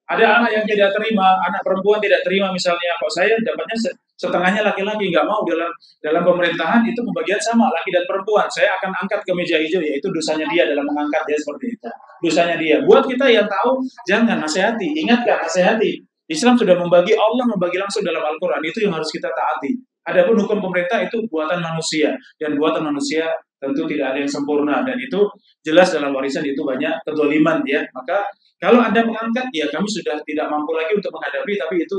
Ada anak yang tidak terima, anak perempuan tidak terima misalnya, kok saya dapatnya setengahnya laki-laki, nggak mau dalam pemerintahan itu pembagian sama laki dan perempuan. Saya akan angkat ke meja hijau, yaitu dosanya dia dalam mengangkat dia seperti itu. Dosanya dia. Buat kita yang tahu, jangan nasihati, ingatkan nasihati. Islam sudah membagi, Allah membagi langsung dalam Al-Quran, itu yang harus kita taati. Adapun hukum pemerintah itu buatan manusia, dan buatan manusia tentu tidak ada yang sempurna, dan itu jelas dalam warisan itu banyak kezaliman ya. Maka kalau Anda mengangkat, ya kami sudah tidak mampu lagi untuk menghadapi, tapi itu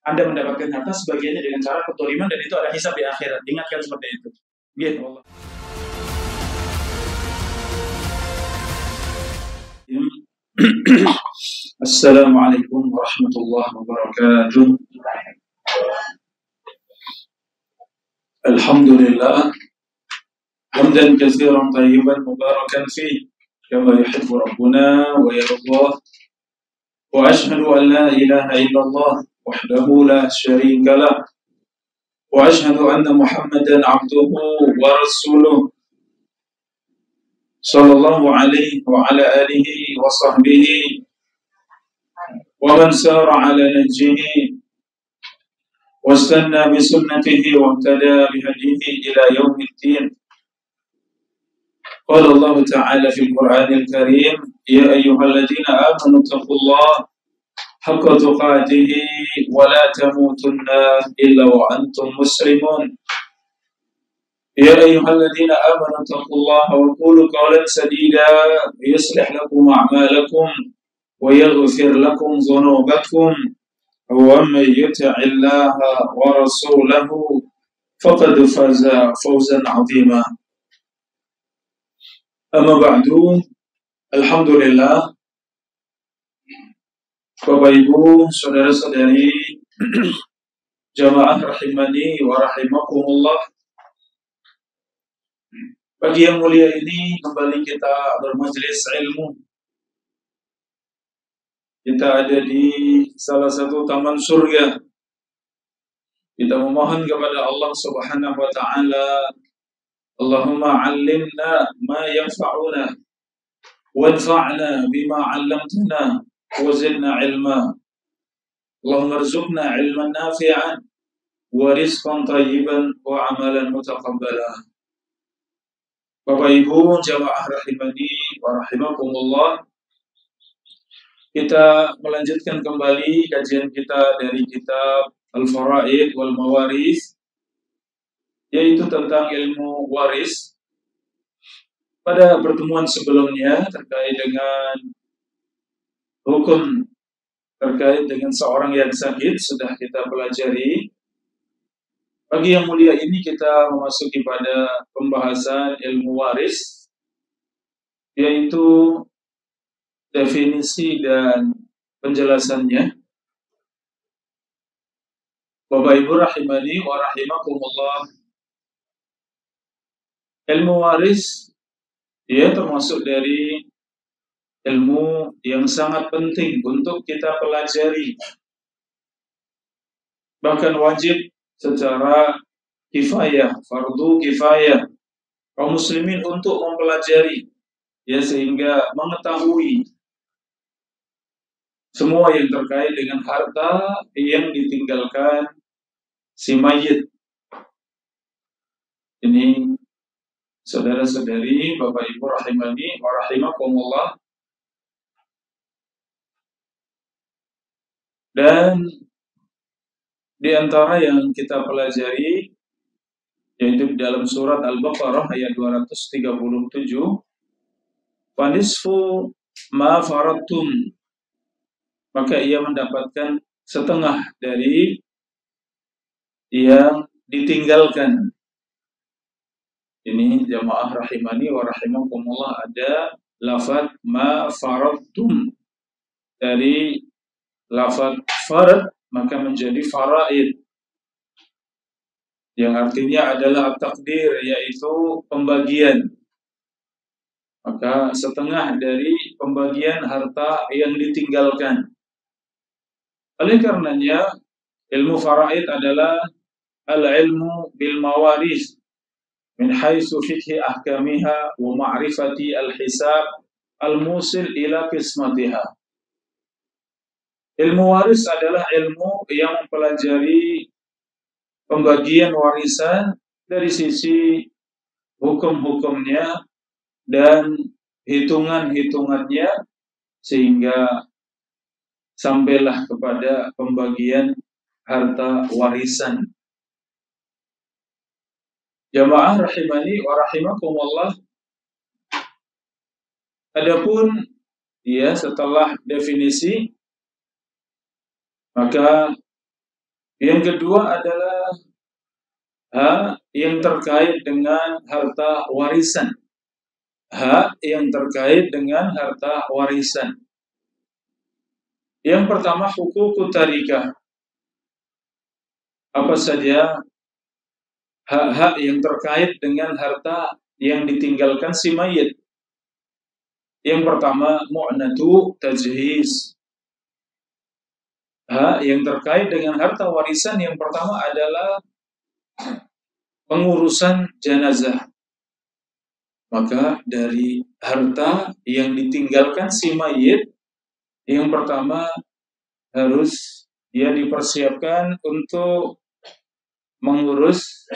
Anda mendapatkan harta sebagiannya dengan cara kezaliman, dan itu ada hisab di akhirat. Ingatkan seperti itu. Gitu Allah. Assalamualaikum warahmatullahi wabarakatuh. Alhamdulillah hamdan katsiran tayyiban mubarakan fi kama yuhibbu rabbuna wa yardah. Wa ashhadu an la ilaha illallah wahdahu la syarika lah. Wa ashhadu anna Muhammadan abduhu wa rasuluh. Sallallahu alaihi wa ala alihi wa sahbihi wa man sara ala nahjihi wa istanna bi sunnatihi wa ihtada bi hadihi ila yaumiddin. Qala Allah Ta'ala fil Qur'anil Karim, ya ayyuhalladzina amanu taqullaha haqqa tuqatihi wa la tamutunna illa wa antum muslimun. Ya ayyuhalladzina amanu taqullaha wa qulu qawlan sadida yuslih lakum a'malakum wa yaghfir lakum dhunubakum wa man yuti'illaha wa rasulahu faqad faza fawzan 'azima. Amma ba'du, alhamdulillah, Bapak Ibu, saudara-saudari jamaah rahimani wa rahimakumullah. Pagi yang mulia ini kembali kita bermajelis ilmu. Kita ada di salah satu taman surga. Kita memohon kepada Allah Subhanahu wa taala, Allahumma 'allimna ma yanfa'una wanfa'na bima 'allamtana wa zidna 'ilma. Allahumma rzuqna 'ilman nafi'an wa rizqan thayyiban wa 'amalan mutaqabbala. Bapak Ibu jamaah rahimani wa rahimakumullah, kita melanjutkan kembali kajian kita dari kitab Al-Faraid wal Mawaris, yaitu tentang ilmu waris. Pada pertemuan sebelumnya terkait dengan hukum terkait dengan seorang yang sakit sudah kita pelajari. Pagi yang mulia ini kita memasuki pada pembahasan ilmu waris, yaitu definisi dan penjelasannya. Bapak Ibu rahimani wa rahimakumullah, ilmu waris dia termasuk dari ilmu yang sangat penting untuk kita pelajari, bahkan wajib secara kifayah, fardu kifayah kaum muslimin untuk mempelajari, ya, sehingga mengetahui semua yang terkait dengan harta yang ditinggalkan si mayit. Ini saudara-saudari, Bapak Ibu rahimani wa rahimakumullah. Dan di antara yang kita pelajari yaitu di dalam surat Al-Baqarah ayat 237, fanisfu ma faradtum, maka ia mendapatkan setengah dari yang ditinggalkan. Ini jamaah rahimani wa rahimakumullah, ada lafaz ma faradtum dari lafaz farad, maka menjadi faraid, yang artinya adalah takdir, yaitu pembagian. Maka setengah dari pembagian harta yang ditinggalkan. Oleh karenanya ilmu faraid adalah al-ilmu bil mawaris min haitsu fiqhi ahkamiha wa ma'rifati al-hisab al-musil ila qismatiha. Ilmu waris adalah ilmu yang mempelajari pembagian warisan dari sisi hukum-hukumnya dan hitungan-hitungannya sehingga sampailah kepada pembagian harta warisan. Jamaah rahimani wa rahimakumullah. Adapun ya setelah definisi, maka yang kedua adalah hak yang terkait dengan harta warisan. Hak yang terkait dengan harta warisan. Yang pertama hukukut tarikah. Apa saja hak-hak yang terkait dengan harta yang ditinggalkan si mayit. Yang pertama mu'natu tajhiz. Hak yang terkait dengan harta warisan yang pertama adalah pengurusan jenazah. Maka dari harta yang ditinggalkan si mayit, yang pertama harus dia dipersiapkan untuk mengurus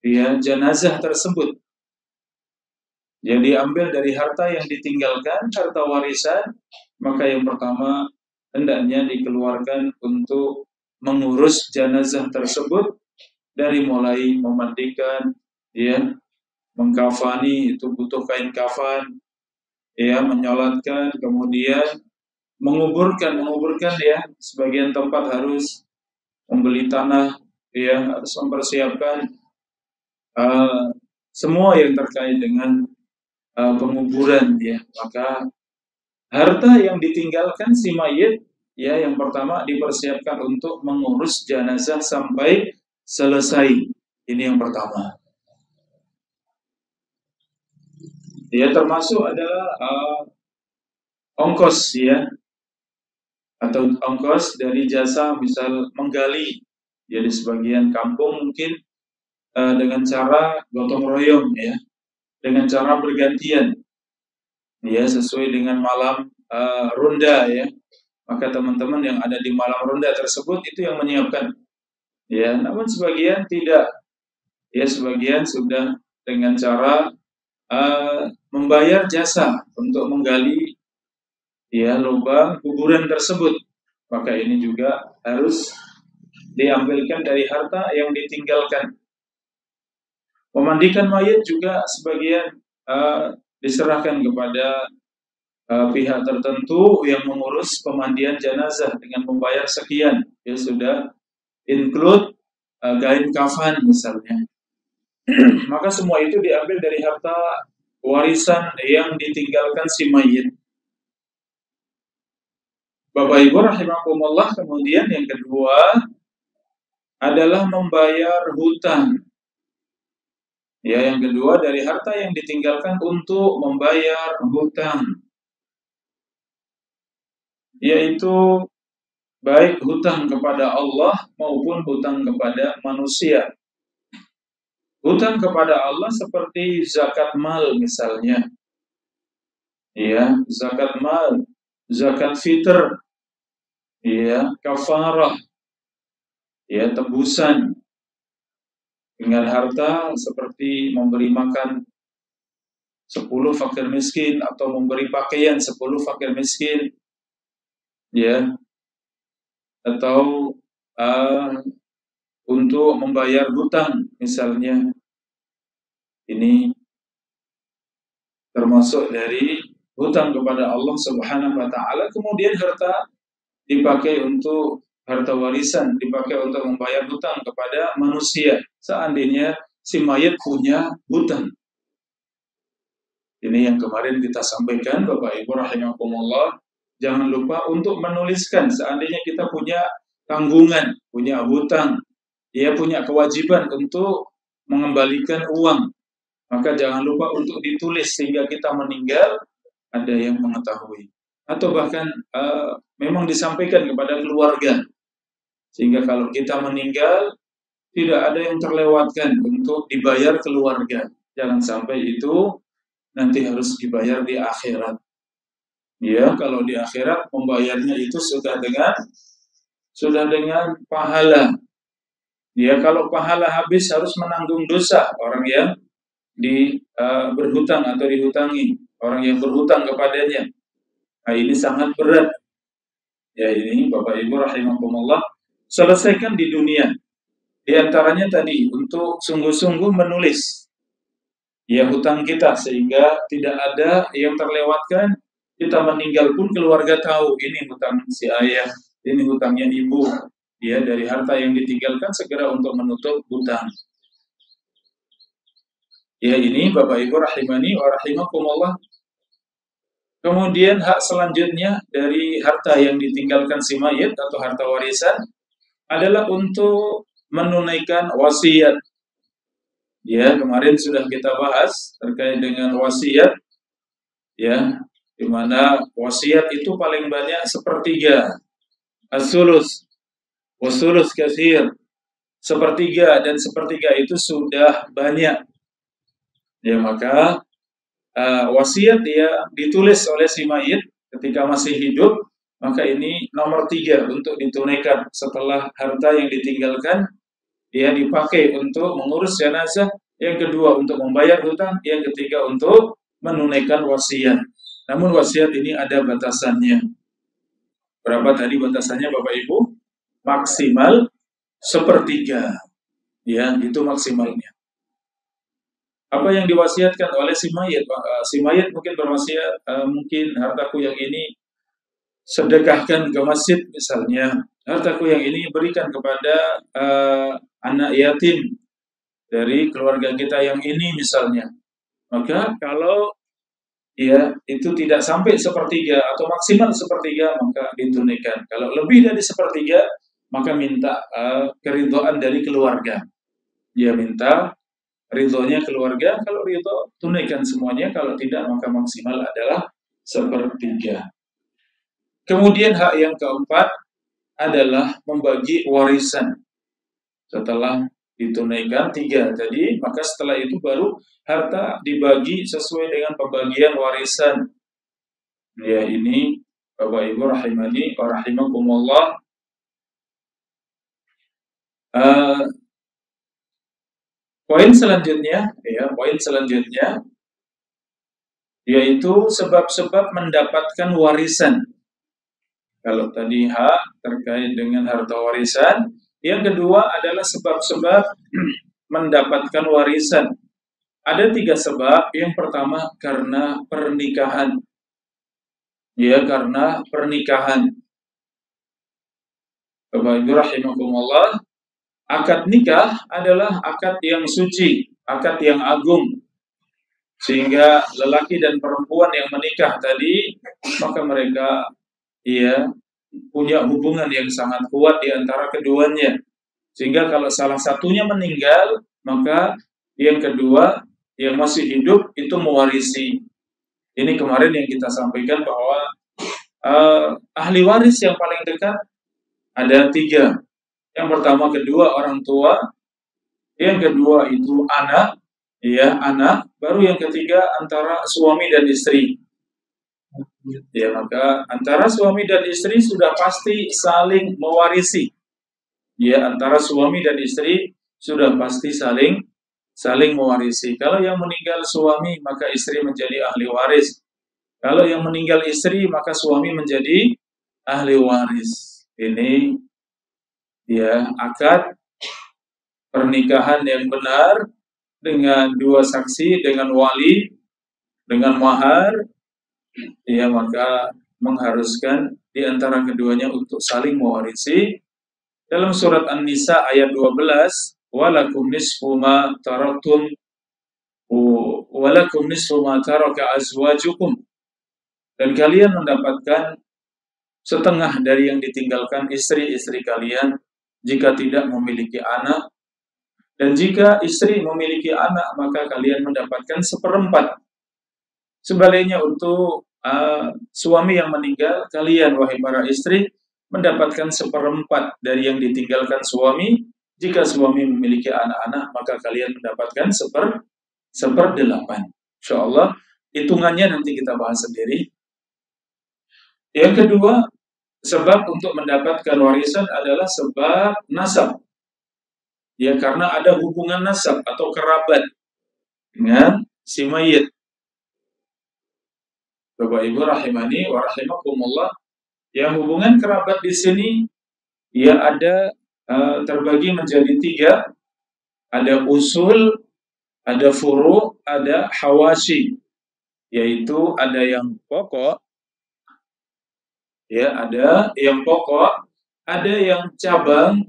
ya jenazah tersebut. Jadi ambil dari harta yang ditinggalkan, harta warisan, maka yang pertama hendaknya dikeluarkan untuk mengurus jenazah tersebut dari mulai memandikan, ya, mengkafani itu butuh kain kafan, ya, menyolatkan, kemudian menguburkan ya, sebagian tempat harus membeli tanah, ya, harus mempersiapkan semua yang terkait dengan penguburan, ya. Maka harta yang ditinggalkan si mayit, ya, yang pertama dipersiapkan untuk mengurus jenazah sampai selesai. Ini yang pertama. Ya, termasuk adalah ongkos, ya, atau ongkos dari jasa misal menggali. Jadi sebagian kampung mungkin dengan cara gotong royong, ya, dengan cara bergantian, ya, sesuai dengan malam ronda, ya. Maka teman-teman yang ada di malam ronda tersebut itu yang menyiapkan, ya. Namun sebagian tidak, ya, sebagian sudah dengan cara membayar jasa untuk menggali, ya, lubang kuburan tersebut. Maka ini juga harus diambilkan dari harta yang ditinggalkan. Memandikan mayit juga sebagian diserahkan kepada pihak tertentu yang mengurus pemandian jenazah dengan membayar sekian. Ya, sudah include kain kafan misalnya. Maka semua itu diambil dari harta warisan yang ditinggalkan si mayit. Bapak Ibu rahimakumullah, kemudian yang kedua adalah membayar hutang. Ya, yang kedua dari harta yang ditinggalkan untuk membayar hutang, yaitu baik hutang kepada Allah maupun hutang kepada manusia. Hutang kepada Allah seperti zakat mal misalnya, ya, zakat mal, zakat fitr, ya, kafarah, ya, tebusan dengan harta seperti memberi makan 10 fakir miskin atau memberi pakaian 10 fakir miskin, ya, atau untuk membayar hutang misalnya. Ini termasuk dari hutang kepada Allah Subhanahu wa taala. Kemudian harta dipakai untuk harta warisan, dipakai untuk membayar hutang kepada manusia. Seandainya si mayat punya hutang. Ini yang kemarin kita sampaikan, Bapak Ibu rahimakumullah. Jangan lupa untuk menuliskan seandainya kita punya tanggungan, punya hutang, ya, punya kewajiban untuk mengembalikan uang. Maka jangan lupa untuk ditulis sehingga kita meninggal ada yang mengetahui. Atau bahkan memang disampaikan kepada keluarga. Sehingga kalau kita meninggal tidak ada yang terlewatkan untuk dibayar keluarga. Jangan sampai itu nanti harus dibayar di akhirat. Ya, kalau di akhirat membayarnya itu sudah dengan pahala. Ya, kalau pahala habis harus menanggung dosa orang yang berhutang atau dihutangi, orang yang berhutang kepadanya. Nah, ini sangat berat. Ya, ini Bapak Ibu rahimakumullah, selesaikan di dunia. Di antaranya tadi untuk sungguh-sungguh menulis ya hutang kita sehingga tidak ada yang terlewatkan. Kita meninggal pun keluarga tahu ini hutang si ayah, ini hutangnya ibu. Ya, dari harta yang ditinggalkan segera untuk menutup hutang. Ya, ini Bapak Ibu rahimani wa rahimakumullah. Kemudian hak selanjutnya dari harta yang ditinggalkan si mayit atau harta warisan adalah untuk menunaikan wasiat. Ya, kemarin sudah kita bahas terkait dengan wasiat, ya, di mana wasiat itu paling banyak sepertiga, as-sulus, was-sulus katsir, sepertiga, dan sepertiga itu sudah banyak. Ya, maka wasiat dia ditulis oleh si mayit ketika masih hidup, maka ini nomor 3 untuk ditunaikan setelah harta yang ditinggalkan dia dipakai untuk mengurus jenazah, yang kedua untuk membayar hutang, yang ketiga untuk menunaikan wasiat. Namun wasiat ini ada batasannya. Berapa tadi batasannya Bapak Ibu? Maksimal sepertiga. Ya, itu maksimalnya. Apa yang diwasiatkan oleh si mayit? Si mayit mungkin berwasiat, mungkin hartaku yang ini sedekahkan ke masjid misalnya, hartaku yang ini berikan kepada anak yatim dari keluarga kita yang ini misalnya. Maka kalau ya itu tidak sampai sepertiga atau maksimal sepertiga, maka ditunaikan. Kalau lebih dari sepertiga, maka minta keridhaan dari keluarga. Ya, minta ridhonya keluarga. Kalau ridho, tunaikan semuanya. Kalau tidak, maka maksimal adalah sepertiga. Kemudian hak yang keempat adalah membagi warisan. Setelah ditunaikan 3 tadi, maka setelah itu baru harta dibagi sesuai dengan pembagian warisan. Ya, ini Bapak Ibu rahimani wa rahimakumullah. Poin selanjutnya yaitu sebab-sebab mendapatkan warisan. Kalau tadi hak terkait dengan harta warisan, yang kedua adalah sebab-sebab mendapatkan warisan. Ada 3 sebab. Yang pertama karena pernikahan. Ya, karena pernikahan. Bapak Ibu rahimakumullah, akad nikah adalah akad yang suci, akad yang agung. Sehingga lelaki dan perempuan yang menikah tadi, maka mereka ya punya hubungan yang sangat kuat di antara keduanya. Sehingga kalau salah satunya meninggal, maka yang kedua yang masih hidup itu mewarisi. Ini kemarin yang kita sampaikan bahwa ahli waris yang paling dekat ada 3. Yang pertama, kedua orang tua, yang kedua itu anak, ya anak, baru yang ketiga antara suami dan istri. Ya, maka antara suami dan istri sudah pasti saling mewarisi. Ya, antara suami dan istri sudah pasti saling mewarisi. Kalau yang meninggal suami, maka istri menjadi ahli waris. Kalau yang meninggal istri, maka suami menjadi ahli waris. Ini ya akad pernikahan yang benar dengan 2 saksi, dengan wali, dengan mahar. Ya, maka mengharuskan di antara keduanya untuk saling mewarisi. Dalam surat An-Nisa ayat 12, walakum nisfu ma taraktum walakum nisfu ma taraka azwajukum, dan kalian mendapatkan setengah dari yang ditinggalkan istri-istri kalian jika tidak memiliki anak, dan jika istri memiliki anak maka kalian mendapatkan 1/4. Sebaliknya untuk suami yang meninggal, kalian wahai para istri mendapatkan 1/4 dari yang ditinggalkan suami. Jika suami memiliki anak-anak, maka kalian mendapatkan 1/8. Insyaallah hitungannya nanti kita bahas sendiri. Yang kedua, sebab untuk mendapatkan warisan adalah sebab nasab. Ya, karena ada hubungan nasab atau kerabat dengan si mayit. Bapak Ibu rahimani wa rahimakumullah, yang hubungan kerabat di sini ya ada terbagi menjadi tiga, ada usul, ada furu, ada hawashi, yaitu ada yang pokok, ya ada yang pokok, ada yang cabang,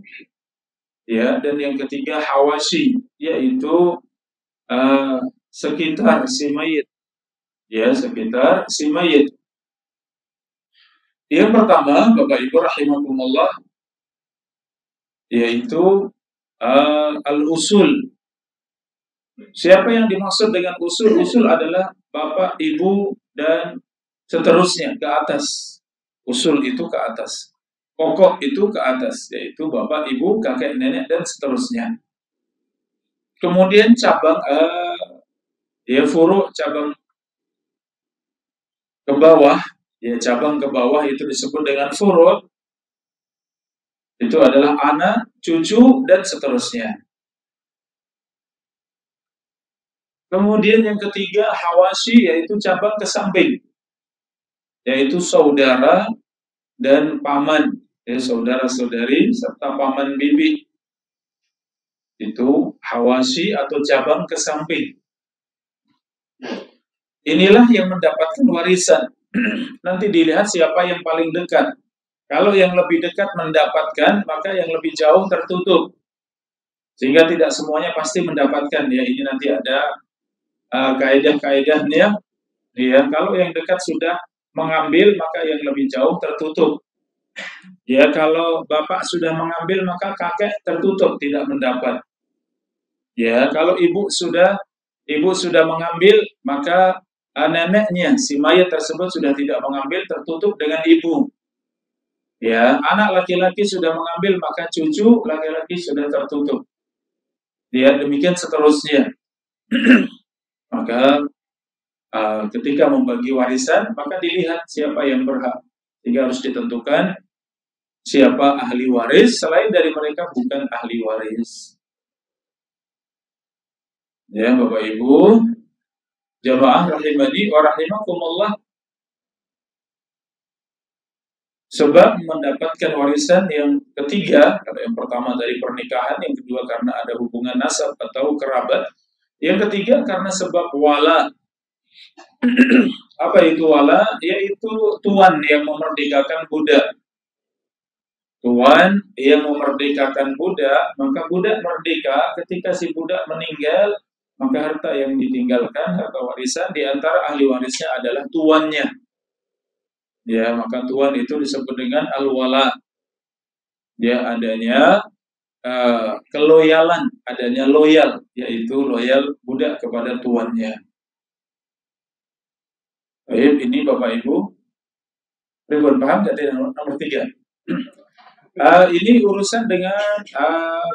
ya, dan yang ketiga hawashi, yaitu sekitar si mayit, ya sekitar si mayit. Yang pertama, Bapak Ibu rahimakumullah, yaitu al-usul. Siapa yang dimaksud dengan usul? Usul adalah bapak, ibu, dan seterusnya ke atas. Usul itu ke atas. Pokok itu ke atas, yaitu bapak, ibu, kakek, nenek, dan seterusnya. Kemudian cabang, ya furu, cabang ke bawah, ya cabang ke bawah itu disebut dengan furu. Itu adalah anak, cucu, dan seterusnya. Kemudian yang ketiga hawashi, yaitu cabang ke samping, yaitu saudara dan paman, ya saudara-saudari serta paman bibi. Itu hawashi atau cabang ke samping. Inilah yang mendapatkan warisan. Nanti dilihat siapa yang paling dekat. Kalau yang lebih dekat mendapatkan, maka yang lebih jauh tertutup. Sehingga tidak semuanya pasti mendapatkan. Ya, ini nanti ada kaedah-kaedahnya. Ya, kalau yang dekat sudah mengambil, maka yang lebih jauh tertutup. Ya, kalau bapak sudah mengambil, maka kakek tertutup, tidak mendapat. Ya, kalau ibu sudah mengambil, maka neneknya si mayat tersebut sudah tidak mengambil, tertutup dengan ibu. Ya, anak laki-laki sudah mengambil, maka cucu laki-laki sudah tertutup. Ya, demikian seterusnya. Maka ketika membagi warisan, maka dilihat siapa yang berhak. Sehingga harus ditentukan siapa ahli waris, selain dari mereka bukan ahli waris. Ya, Bapak Ibu, jamaah rahimani wa rahimakumullah, sebab mendapatkan warisan yang ketiga, kalau yang pertama dari pernikahan, yang kedua karena ada hubungan nasab atau kerabat, yang ketiga karena sebab wala. Apa itu wala? Yaitu tuan yang memerdekakan budak. Tuan yang memerdekakan budak, maka budak merdeka. Ketika si budak meninggal, maka harta yang ditinggalkan, harta warisan, di antara ahli warisnya adalah tuannya. Ya, maka tuan itu disebut dengan al-wala. Ya, adanya keloyalan, adanya loyal, yaitu loyal budak kepada tuannya. Baik, ini Bapak Ibu, Ridwan paham nggak nomor 3? Ini urusan dengan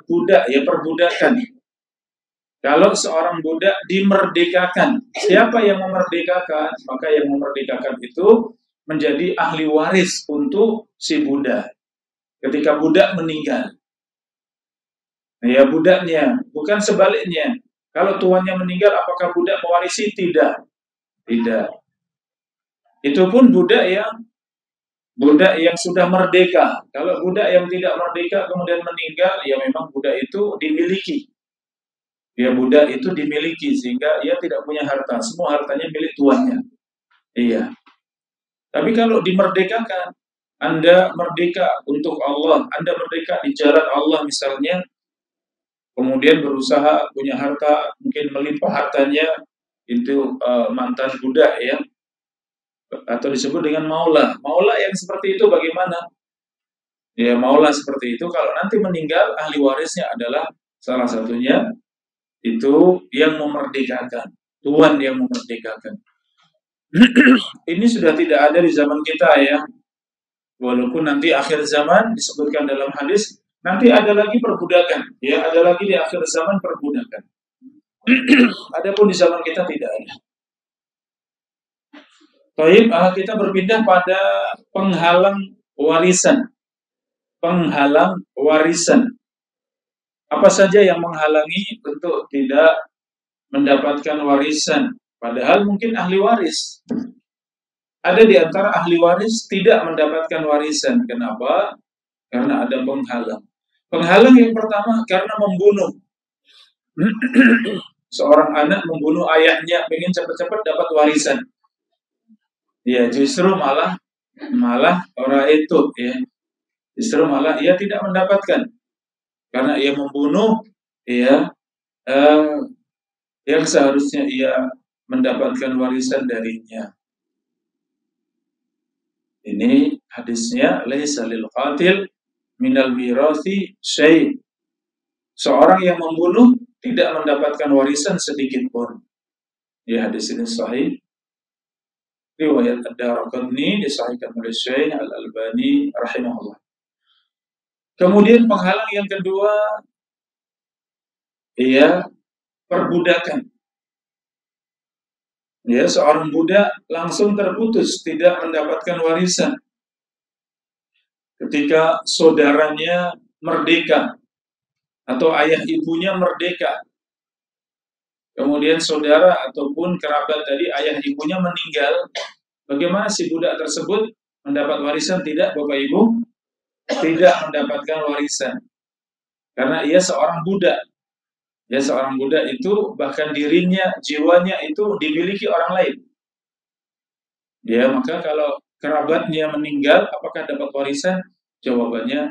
budak, ya perbudakan. Kalau seorang budak dimerdekakan, siapa yang memerdekakan? Maka yang memerdekakan itu menjadi ahli waris untuk si budak. Ketika budak meninggal, ya budaknya, bukan sebaliknya. Kalau tuannya meninggal, apakah budak mewarisi? Tidak. Tidak. Itu pun budak yang sudah merdeka. Kalau budak yang tidak merdeka kemudian meninggal, ya memang budak itu dimiliki. Ya, budak itu dimiliki sehingga ia tidak punya harta. Semua hartanya milik tuannya. Iya. Tapi kalau dimerdekakan, Anda merdeka untuk Allah, Anda merdeka di jalan Allah misalnya, kemudian berusaha punya harta, mungkin melimpah hartanya, itu mantan budak ya, atau disebut dengan maula. Maula yang seperti itu bagaimana? Ya, maula seperti itu kalau nanti meninggal, ahli warisnya adalah salah satunya itu yang memerdekakan, tuan yang memerdekakan. Ini sudah tidak ada di zaman kita ya. Walaupun nanti akhir zaman disebutkan dalam hadis, nanti ada lagi perbudakan, ya ada lagi di akhir zaman perbudakan. Adapun di zaman kita tidak ada. Baik, kita berpindah pada penghalang warisan. Penghalang warisan. Apa saja yang menghalangi untuk tidak mendapatkan warisan? Padahal mungkin ahli waris. Ada di antara ahli waris tidak mendapatkan warisan. Kenapa? Karena ada penghalang. Penghalang yang pertama karena membunuh. Seorang anak membunuh ayahnya, ingin cepat-cepat dapat warisan. Ya, justru malah orang itu, ya, justru malah ia tidak mendapatkan karena ia membunuh, ya, yang seharusnya ia mendapatkan warisan darinya. Ini hadisnya, laisa lil qatil minal mirasi syai'. Seorang yang membunuh tidak mendapatkan warisan sedikit pun. Ya, hadis ini sahih. Riwayat Ad-Daraqutni disahihkan oleh Syekh Al-Albani rahimahullah. Kemudian penghalang yang kedua, ya, perbudakan. Ya, seorang budak langsung terputus, tidak mendapatkan warisan. Ketika saudaranya merdeka atau ayah ibunya merdeka, kemudian saudara ataupun kerabat tadi ayah ibunya meninggal, bagaimana si budak tersebut mendapat warisan? Tidak, Bapak Ibu, tidak mendapatkan warisan. Karena ia seorang budak. Ya, seorang budak itu bahkan dirinya, jiwanya itu dimiliki orang lain. Ya, maka kalau kerabatnya meninggal, apakah dapat warisan? Jawabannya,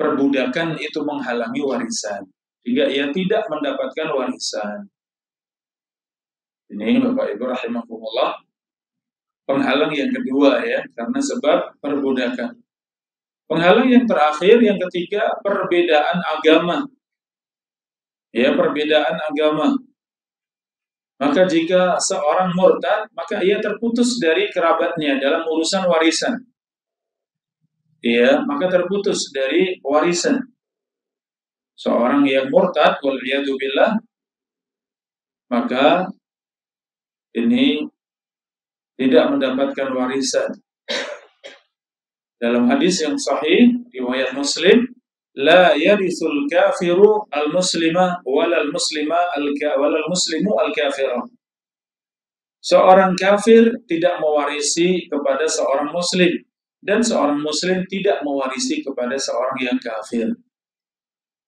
perbudakan itu menghalangi warisan, sehingga ia tidak mendapatkan warisan. Ini Bapak Ibu rahimakumullah, penghalang yang kedua, ya, karena sebab perbudakan. Penghalang yang terakhir, yang ketiga, perbedaan agama. Ya, perbedaan agama. Maka jika seorang murtad, maka ia terputus dari kerabatnya dalam urusan warisan. Ya, maka terputus dari warisan. Seorang yang murtad, wal'iyadzubillah, maka ini tidak mendapatkan warisan. Dalam hadis yang sahih, riwayat Muslim, la yarithul kafiru al-muslima walal muslimu al-kafira. Seorang kafir tidak mewarisi kepada seorang muslim, dan seorang muslim tidak mewarisi kepada seorang yang kafir.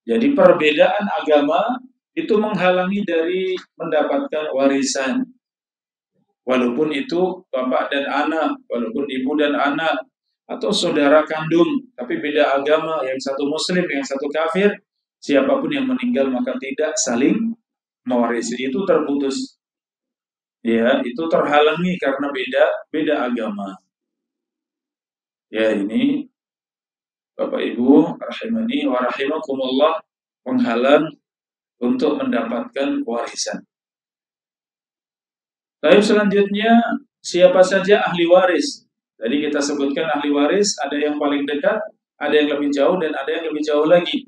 Jadi perbedaan agama itu menghalangi dari mendapatkan warisan. Walaupun itu bapak dan anak, walaupun ibu dan anak, atau saudara kandung, tapi beda agama, yang satu muslim, yang satu kafir, siapapun yang meninggal maka tidak saling mewarisi. Itu terputus. Ya, itu terhalangi karena beda agama. Ya, ini Bapak Ibu rahimani wa rahimakumullah, penghalang untuk mendapatkan warisan. Lalu selanjutnya, siapa saja ahli waris? Tadi kita sebutkan ahli waris, ada yang paling dekat, ada yang lebih jauh, dan ada yang lebih jauh lagi.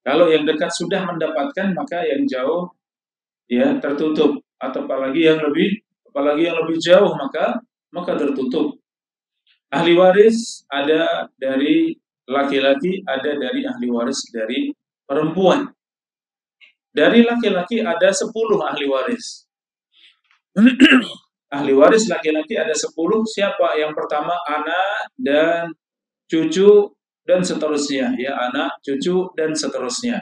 Kalau yang dekat sudah mendapatkan, maka yang jauh, ya, tertutup. Atau apalagi yang lebih jauh, maka tertutup. Ahli waris ada dari laki-laki, ada dari ahli waris dari perempuan. Dari laki-laki ada 10 ahli waris. Ahli waris laki-laki ada 10. Siapa? Yang pertama anak dan cucu dan seterusnya, ya, anak, cucu dan seterusnya.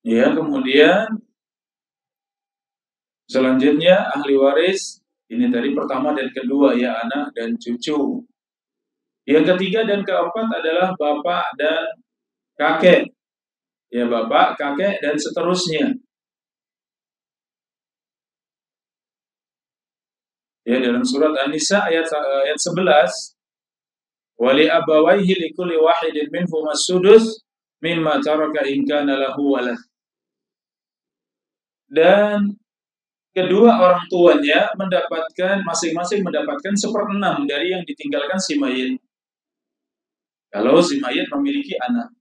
Ya, kemudian selanjutnya ahli waris ini tadi pertama dan kedua, ya, anak dan cucu. Yang ketiga dan keempat adalah bapak dan kakek. Ya, bapak, kakek dan seterusnya. Ya, dalam surat An-Nisa ayat 11, wali abawaihi likulli wahidin minhum as-sudus mimma taraka in kana lahu walad. Dan kedua orang tuanya masing-masing mendapatkan 1/6 dari yang ditinggalkan si mayit. Kalau si mayit memiliki anak.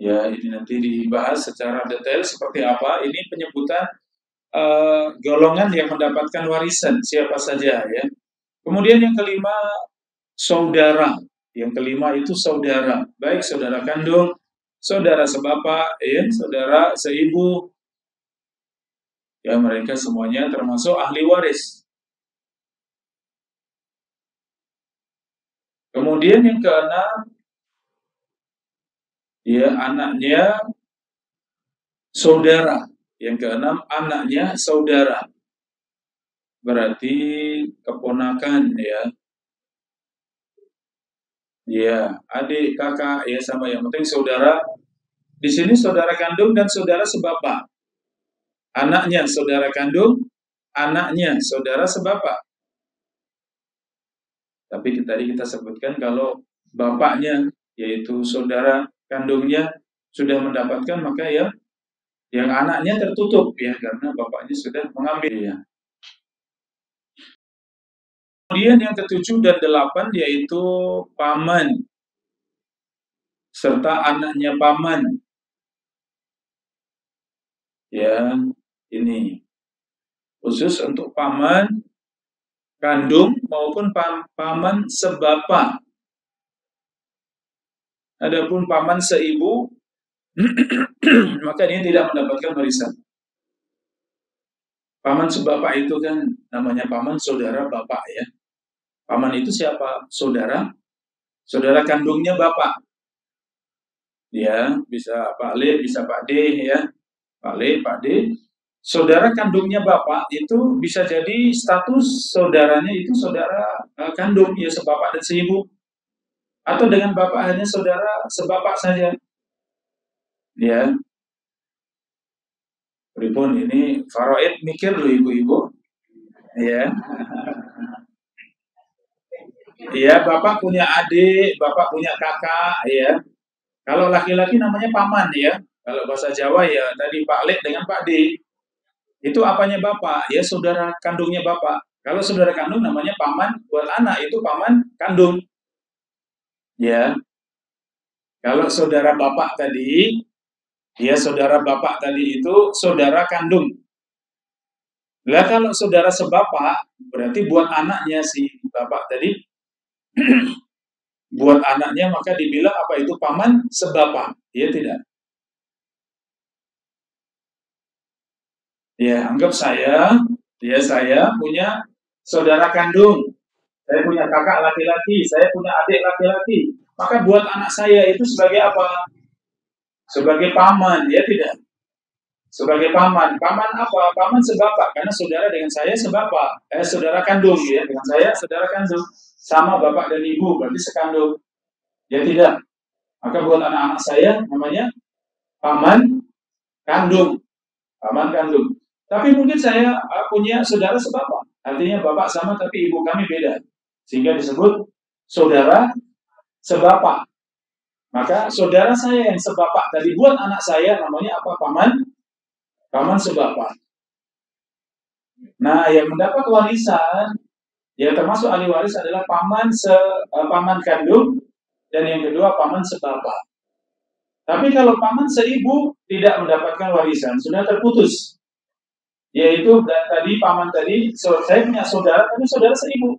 Ya, ini nanti dibahas secara detail seperti apa. Ini penyebutan golongan yang mendapatkan warisan siapa saja ya. Kemudian yang kelima, saudara. Yang kelima itu saudara, baik saudara kandung, saudara sebapak, ya, saudara seibu, ya mereka semuanya termasuk ahli waris. Kemudian yang keenam, ya anaknya saudara. Yang keenam, anaknya saudara. Berarti keponakan ya. Ya, adik, kakak, ya sama, yang penting saudara. Di sini saudara kandung dan saudara sebapak. Anaknya saudara kandung, anaknya saudara sebapak. Tapi tadi kita sebutkan kalau bapaknya, yaitu saudara kandungnya, sudah mendapatkan, maka ya yang anaknya tertutup ya, karena bapaknya sudah mengambil ya. Kemudian yang ketujuh dan delapan yaitu paman serta anaknya paman. Ya, ini khusus untuk paman kandung maupun paman sebapak. Adapun paman seibu maka dia tidak mendapatkan warisan. Paman sebapak itu kan namanya paman saudara bapak ya. Paman itu siapa? Saudara, saudara kandungnya bapak. Ya, bisa Pak Le, bisa Pak D ya. Pak Le, Pak D. Saudara kandungnya bapak itu bisa jadi status saudaranya itu saudara kandung ya, sebapak dan seibu. Atau dengan bapak hanya saudara sebapak saja. Ya. Pripun ini faraid mikir loh ibu-ibu. Ya. Iya, bapak punya adik, bapak punya kakak, ya. Kalau laki-laki namanya paman, ya. Kalau bahasa Jawa ya tadi Pak Lek dengan Pak D. Itu apanya bapak? Ya saudara kandungnya bapak. Kalau saudara kandung namanya paman, buat anak itu paman kandung. Ya. Kalau saudara bapak tadi, ya saudara bapak tadi itu saudara kandung. Lah kalau saudara sebapak, berarti buat anaknya si bapak tadi buat anaknya maka dibilang apa itu paman sebapak, ya tidak? Ya, anggap saya punya saudara kandung, saya punya kakak laki-laki, saya punya adik laki-laki. Maka buat anak saya itu sebagai apa? Sebagai paman, ya tidak? Sebagai paman. Paman apa? Paman sebapak, karena saudara dengan saya sebapak. Saudara kandung, ya, dengan saya saudara kandung. Sama bapak dan ibu, berarti sekandung. Ya tidak? Maka buat anak-anak saya namanya paman kandung. Paman kandung. Tapi mungkin saya punya saudara sebapak. Artinya bapak sama tapi ibu kami beda. Sehingga disebut saudara sebapak. Maka saudara saya yang sebapak tadi buat anak saya namanya apa? Paman sebapak. Nah, yang mendapat warisan ya termasuk ahli waris adalah paman kandung dan yang kedua paman sebapak. Tapi kalau paman seibu tidak mendapatkan warisan, sudah terputus. Yaitu tadi paman tadi, saya punya saudara, tapi saudara seibu.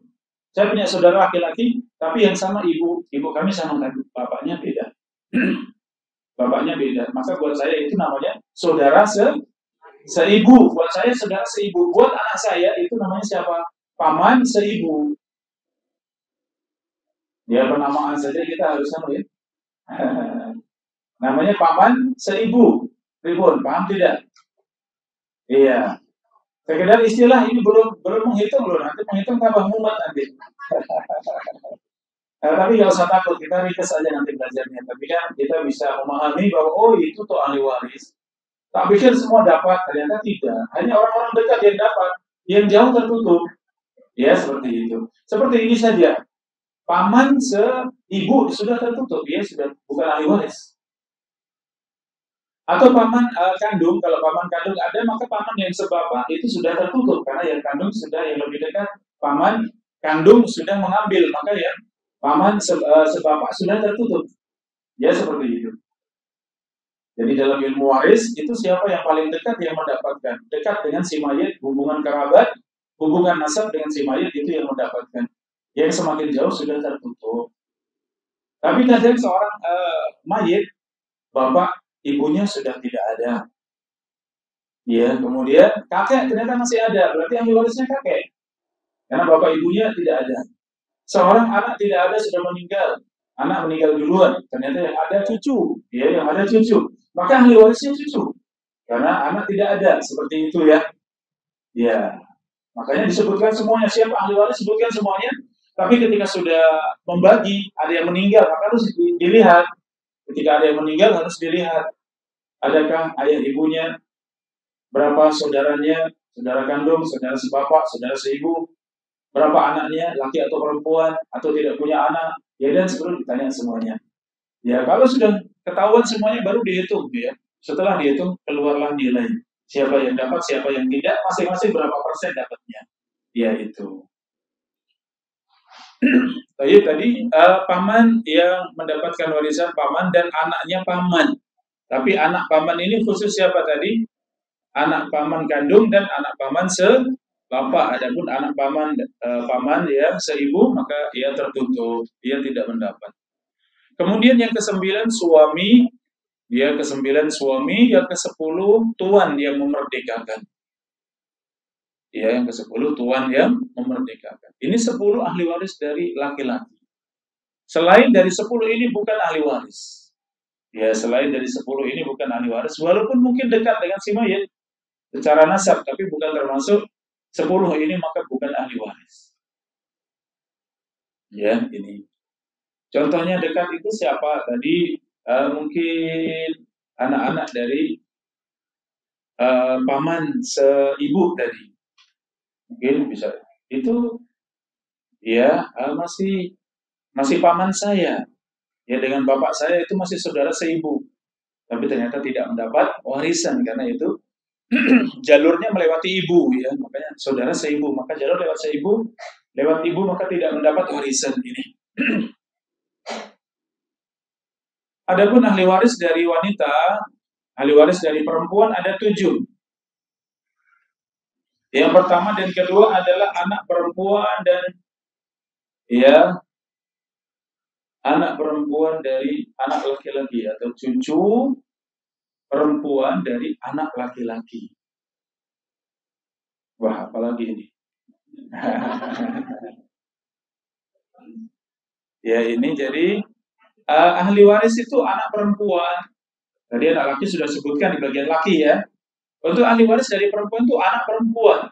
Saya punya saudara laki-laki, tapi yang sama ibu kami sama bapaknya beda. Bapaknya beda. Maka buat saya itu namanya saudara seibu. Buat saya saudara seibu. Buat anak saya itu namanya siapa? Paman seibu. Ya penamaan saja kita harus sama ya. Namanya paman seibu. Ribun, paham tidak? Iya. Sekedar istilah ini belum menghitung loh, nanti menghitung tambah mumet nanti. Tapi nggak usah takut, kita ringkas aja nanti belajarnya. Tapi kan kita bisa memahami bahwa oh itu tuh ahli waris. Tak pikir semua dapat, ternyata tidak. Hanya orang-orang dekat yang dapat, yang jauh tertutup. Ya seperti itu. Seperti ini saja. Paman seibu sudah tertutup, ya sudah bukan ahli waris. Atau paman kandung, kalau paman kandung ada, maka paman yang sebapak itu sudah tertutup karena yang kandung sudah yang lebih dekat, paman kandung sudah mengambil, maka ya paman sebapak sudah tertutup. Ya seperti itu. Jadi dalam ilmu waris itu siapa yang paling dekat yang mendapatkan. Dekat dengan si mayit, hubungan kerabat, hubungan nasab dengan si mayit itu yang mendapatkan. Yang semakin jauh sudah tertutup. Tapi kadang seorang mayit, bapak ibunya sudah tidak ada. Ya, kemudian kakek ternyata masih ada, berarti ahli warisnya kakek. Karena bapak ibunya tidak ada. Seorang anak tidak ada sudah meninggal. Anak meninggal duluan, ternyata yang ada cucu. Ya, yang ada cucu. Maka ahli warisnya cucu. Karena anak tidak ada, seperti itu ya. Ya, makanya disebutkan semuanya. Siapa ahli waris, sebutkan semuanya. Tapi ketika sudah membagi, ada yang meninggal, maka harus dilihat. Ketika ada yang meninggal, harus dilihat. Adakah ayah ibunya, berapa saudaranya, saudara kandung, saudara sebapak, saudara seibu, berapa anaknya, laki atau perempuan, atau tidak punya anak, ya dan sebelum ditanya semuanya. Ya, kalau sudah ketahuan semuanya baru dihitung ya. Setelah dihitung keluarlah nilai. Siapa yang dapat, siapa yang tidak, masing-masing berapa persen dapatnya. Ya itu. Tadi paman yang mendapatkan warisan paman dan anaknya paman. Tapi anak paman ini khusus siapa tadi? Anak paman kandung dan anak paman sebapak. Adapun anak paman paman ya seibu, maka ia tertutup, ia tidak mendapat. Kemudian yang ke-9 suami, yang ke-9 suami, yang ke-10 tuan yang memerdekakan. Ya, yang ke-10 tuan yang memerdekakan. Ini 10 ahli waris dari laki-laki. Selain dari 10 ini bukan ahli waris. Ya, selain dari 10 ini bukan ahli waris, walaupun mungkin dekat dengan si mayit secara nasab, tapi bukan termasuk 10 ini, maka bukan ahli waris. Ya, ini. Contohnya dekat itu siapa? Tadi mungkin anak-anak dari paman seibu tadi. Mungkin bisa. Itu ya masih paman saya. Ya dengan bapak saya itu masih saudara seibu. Tapi ternyata tidak mendapat warisan karena itu jalurnya melewati ibu ya, makanya saudara seibu, maka jalur lewat seibu, lewat ibu maka tidak mendapat warisan ini. Adapun ahli waris dari wanita, ahli waris dari perempuan ada 7. Yang pertama dan kedua adalah anak perempuan dan ya anak perempuan dari anak laki-laki atau cucu perempuan dari anak laki-laki. Wah, apalagi ini? Ya ini jadi ahli waris itu anak perempuan. Tadi anak laki sudah sebutkan di bagian laki ya. Untuk ahli waris dari perempuan itu anak perempuan.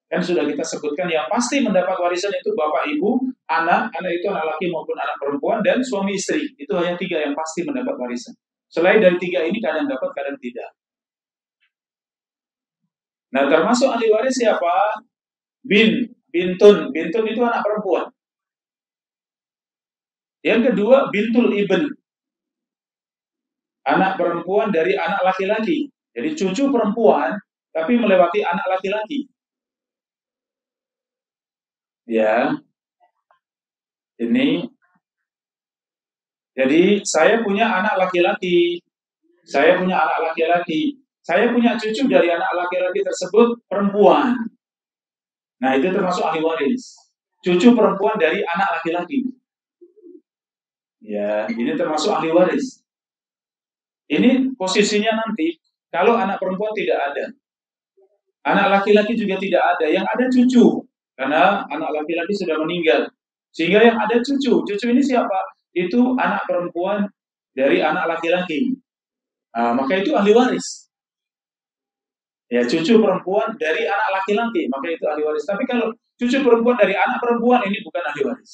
Kan sudah kita sebutkan yang pasti mendapat warisan itu bapak ibu, anak itu anak laki maupun anak perempuan, dan suami istri. Itu hanya 3 yang pasti mendapat warisan. Selain dari 3 ini kadang dapat, kadang tidak. Nah termasuk ahli waris siapa? Bintun itu anak perempuan. Yang kedua bintul ibn, anak perempuan dari anak laki-laki. Jadi cucu perempuan tapi melewati anak laki-laki. Ya. Ini jadi saya punya anak laki-laki. Saya punya anak laki-laki. Saya punya cucu dari anak laki-laki tersebut perempuan. Nah, itu termasuk ahli waris. Cucu perempuan dari anak laki-laki. Ya, ini termasuk ahli waris. Ini posisinya nanti kalau anak perempuan tidak ada. Anak laki-laki juga tidak ada, yang ada cucu. Karena anak laki-laki sudah meninggal. Sehingga yang ada cucu. Cucu ini siapa? Itu anak perempuan dari anak laki-laki. Nah, maka itu ahli waris. Ya, cucu perempuan dari anak laki-laki, maka itu ahli waris. Tapi kalau cucu perempuan dari anak perempuan, ini bukan ahli waris.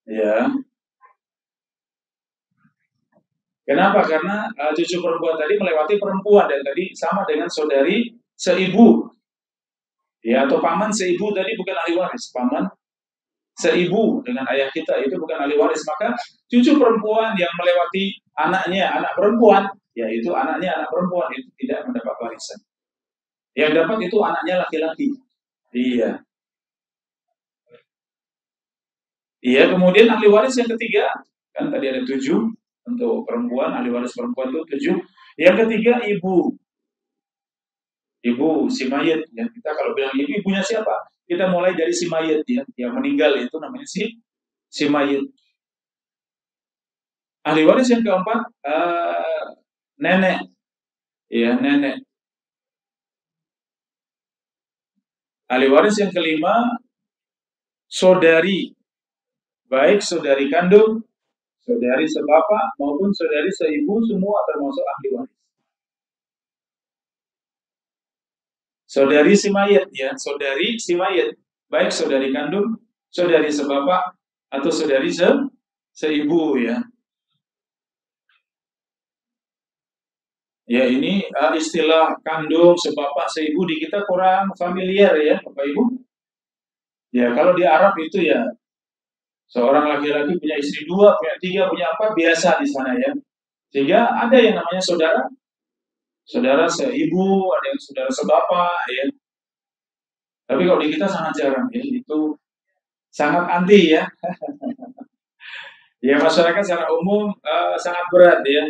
Ya. Kenapa? Karena cucu perempuan tadi melewati perempuan, dan tadi sama dengan saudari seibu. Ya, atau paman seibu tadi bukan ahli waris. Paman seibu dengan ayah kita itu bukan ahli waris. Maka cucu perempuan yang melewati anaknya, anak perempuan, yaitu anaknya anak perempuan, itu tidak mendapat warisan. Yang dapat itu anaknya laki-laki. Iya. Iya, kemudian ahli waris yang ketiga, kan tadi ada 7. Untuk perempuan, ahli waris perempuan itu 7. Yang ketiga ibu. Ibu, si mayit. Ya, kita kalau bilang ibu, ibunya siapa? Kita mulai dari si mayit ya, yang meninggal itu namanya si mayit. Ahli waris yang keempat nenek. Ya, nenek. Ahli waris yang kelima saudari. Baik saudari kandung, saudari sebapak maupun saudari seibu, semua termasuk ahli waris. Saudari si mayit ya, saudari si mayit, baik saudari kandung, saudari sebapak atau saudari seibu ya. Ya ini istilah kandung, sebapak, seibu di kita kurang familiar ya Bapak Ibu. Ya kalau di Arab itu ya seorang laki-laki punya istri 2, punya 3, punya apa, biasa di sana ya. Sehingga ada yang namanya saudara, saudara seibu, ada yang saudara sebapak ya. Tapi kalau di kita sangat jarang ya, itu sangat anti ya. Ya masyarakat secara umum sangat berat ya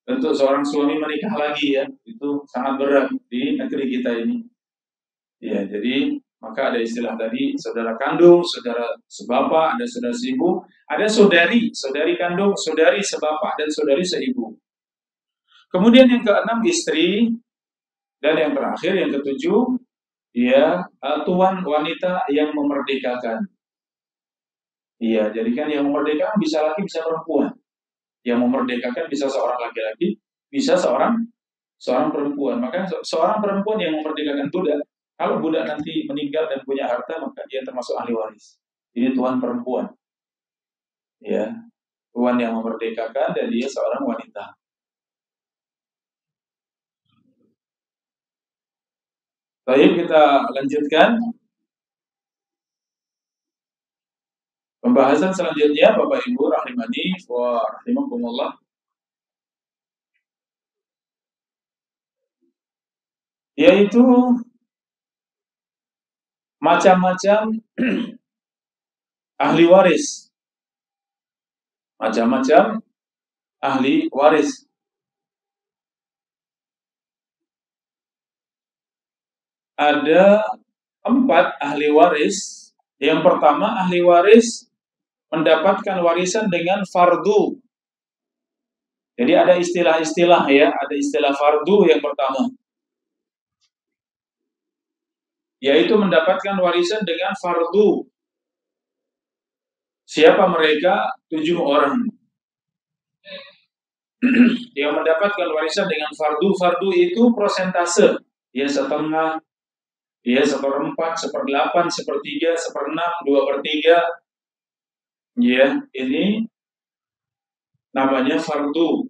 untuk seorang suami menikah lagi ya, itu sangat berat di negeri kita ini. Ya, jadi maka ada istilah tadi saudara kandung, saudara sebapak, ada saudara seibu, ada saudari, saudari kandung, saudari sebapak dan saudari seibu. Kemudian yang keenam istri, dan yang terakhir yang ketujuh ya tuan wanita yang memerdekakan. Iya, jadi kan yang memerdekakan bisa laki bisa perempuan. Yang memerdekakan bisa seorang laki-laki, bisa seorang perempuan. Maka seorang perempuan yang memerdekakan budak, kalau budak nanti meninggal dan punya harta, maka dia termasuk ahli waris. Ini tuan perempuan. Ya, tuan yang memerdekakan dan dia seorang wanita. Baik, kita lanjutkan. Pembahasan selanjutnya, Bapak Ibu rahimani wa rahimakumullah, yaitu macam-macam ahli waris. Macam-macam ahli waris. Ada 4 ahli waris. Yang pertama, ahli waris mendapatkan warisan dengan fardu. Jadi ada istilah-istilah ya, ada istilah fardu yang pertama, yaitu mendapatkan warisan dengan fardu. Siapa mereka? 7 orang yang mendapatkan warisan dengan fardu. Fardu itu prosentase, ya setengah, ya 1/4, 1/8, 1/3, 1/6, 2/3. Ya, ini namanya fardu.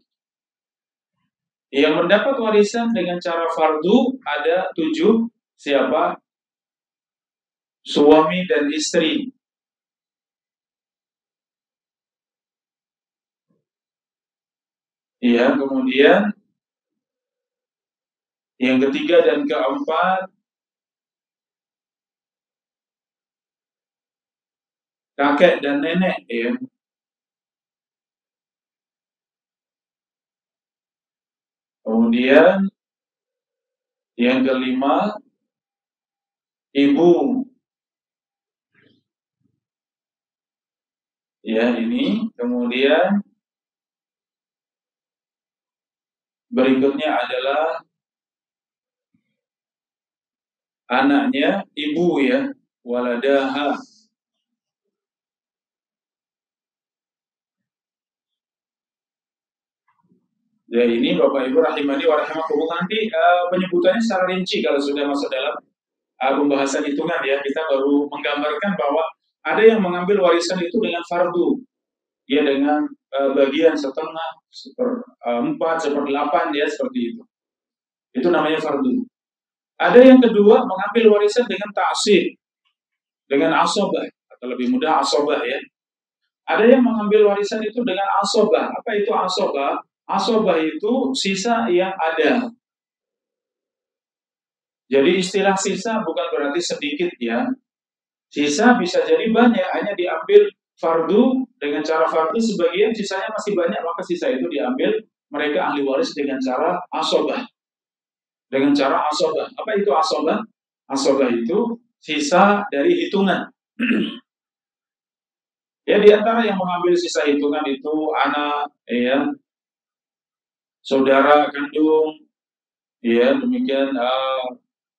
Yang mendapat warisan dengan cara fardu ada 7. Siapa? Suami dan istri. Ya, kemudian yang ketiga dan keempat kakek dan nenek ya. Kemudian yang kelima ibu. Ya, ini. Kemudian berikutnya adalah anaknya ibu ya, waladaha. Ya ini Bapak Ibu rahimani wa rahimakumullah, nanti penyebutannya secara rinci kalau sudah masuk dalam pembahasan hitungan ya. Kita baru menggambarkan bahwa ada yang mengambil warisan itu dengan fardu, ya dengan bagian setengah, 1/4, 1/8 ya, seperti itu. Itu namanya fardu. Ada yang kedua mengambil warisan dengan ta'sib, dengan asobah, atau lebih mudah asobah ya. Ada yang mengambil warisan itu dengan asobah. Apa itu asobah? Asobah itu sisa yang ada. Jadi istilah sisa bukan berarti sedikit ya. Sisa bisa jadi banyak, hanya diambil fardu dengan cara fardu sebagian, sisanya masih banyak, maka sisa itu diambil mereka ahli waris dengan cara asobah. Dengan cara asobah. Apa itu asobah? Asobah itu sisa dari hitungan. Ya, di antara yang mengambil sisa hitungan itu anak, ya, saudara kandung, ya, demikian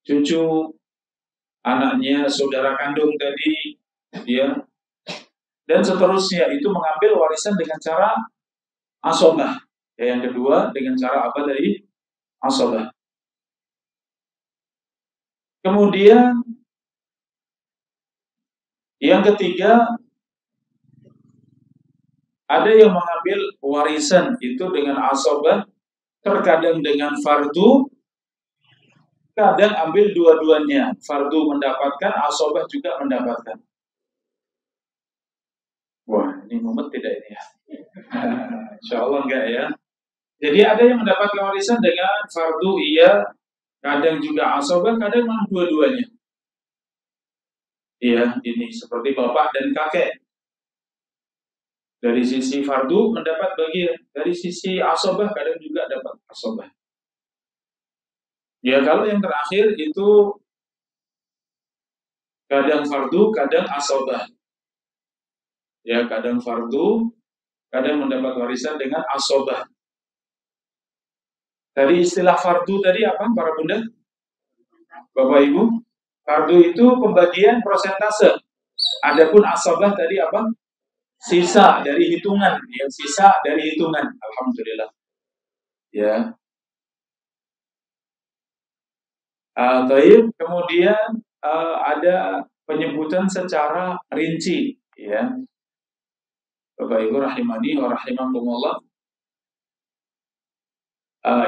cucu, anaknya saudara kandung tadi, ya, dan seterusnya itu mengambil warisan dengan cara asobah. Ya, yang kedua dengan cara apa tadi? Asobah. Kemudian yang ketiga, ada yang mengambil warisan itu dengan asobah, terkadang dengan fardu, kadang ambil dua-duanya. Fardu mendapatkan, asobah juga mendapatkan. Wah, ini mumet tidak ini ya? Insya Allah enggak ya. Jadi ada yang mendapatkan warisan dengan fardu, iya, kadang juga asobah, kadang memang dua-duanya. Iya, ini seperti bapak dan kakek. Dari sisi fardu mendapat bagian, dari sisi asobah kadang juga dapat asobah. Ya, kalau yang terakhir itu kadang fardu, kadang asobah. Ya, kadang fardu, kadang mendapat warisan dengan asobah. Dari istilah fardu tadi apa, para bunda? Bapak Ibu? Fardu itu pembagian prosentase. Adapun asobah tadi apa? Sisa dari hitungan. Ya, sisa dari hitungan. Alhamdulillah. Ya. Baik, kemudian ada penyebutan secara rinci, ya. Bapak Ibu rahimani wa rahimakumullah.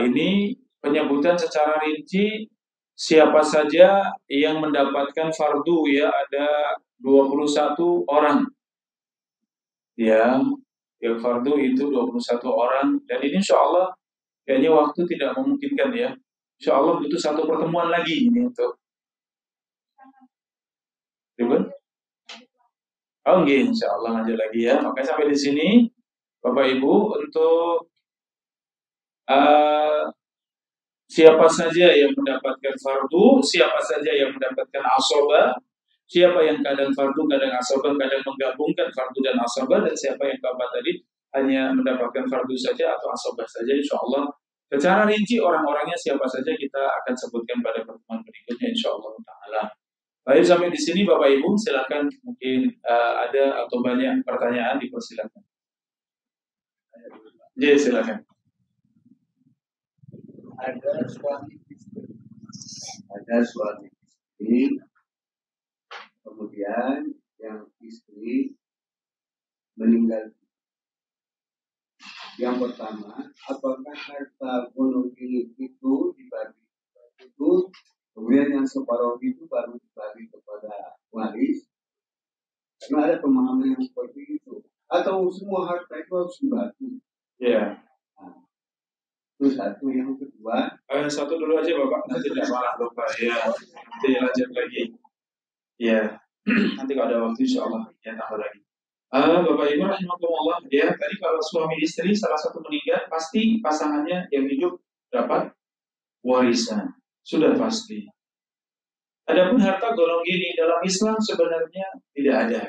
Ini penyebutan secara rinci siapa saja yang mendapatkan fardu, ya, ada 21 orang. Ya, yang fardu itu 21 orang, dan ini insya Allah kayaknya waktu tidak memungkinkan ya. Insya Allah butuh satu pertemuan lagi ini untuk ribut. Oh, okay, insya Allah lanjut lagi ya. Makanya sampai di sini, Bapak Ibu, untuk siapa saja yang mendapatkan fardu, siapa saja yang mendapatkan asobah, siapa yang kadang fardu, kadang asobah, kadang menggabungkan fardu dan asobah, dan siapa yang keempat tadi hanya mendapatkan fardu saja atau asobah saja, insya Allah. Secara rinci orang-orangnya siapa saja kita akan sebutkan pada pertemuan berikutnya, insya Allah Ta'ala. Baik, sampai di sini Bapak Ibu, silakan mungkin ada atau banyak pertanyaan, dipersilakan. Jadi silakan. Ada suami istri, kemudian yang istri meninggal. Yang pertama, apakah harta monogami itu dibagi itu, kemudian yang separuh itu baru dibagi kepada waris? Karena ada pemahaman yang seperti itu. Atau semua harta itu harus dibagi? Ya. Itu satu. Yang kedua, satu dulu aja Bapak, nanti tidak marah lupa ya. Nanti lanjut lagi. Ya. Nanti kalau ada waktu insya Allah ya tambah lagi. Bapak Ibu rahimahumullah, ya, tadi kalau suami istri salah satu meninggal, pasti pasangannya yang hidup dapat warisan, sudah pasti. Adapun harta gonogini dalam Islam sebenarnya tidak ada.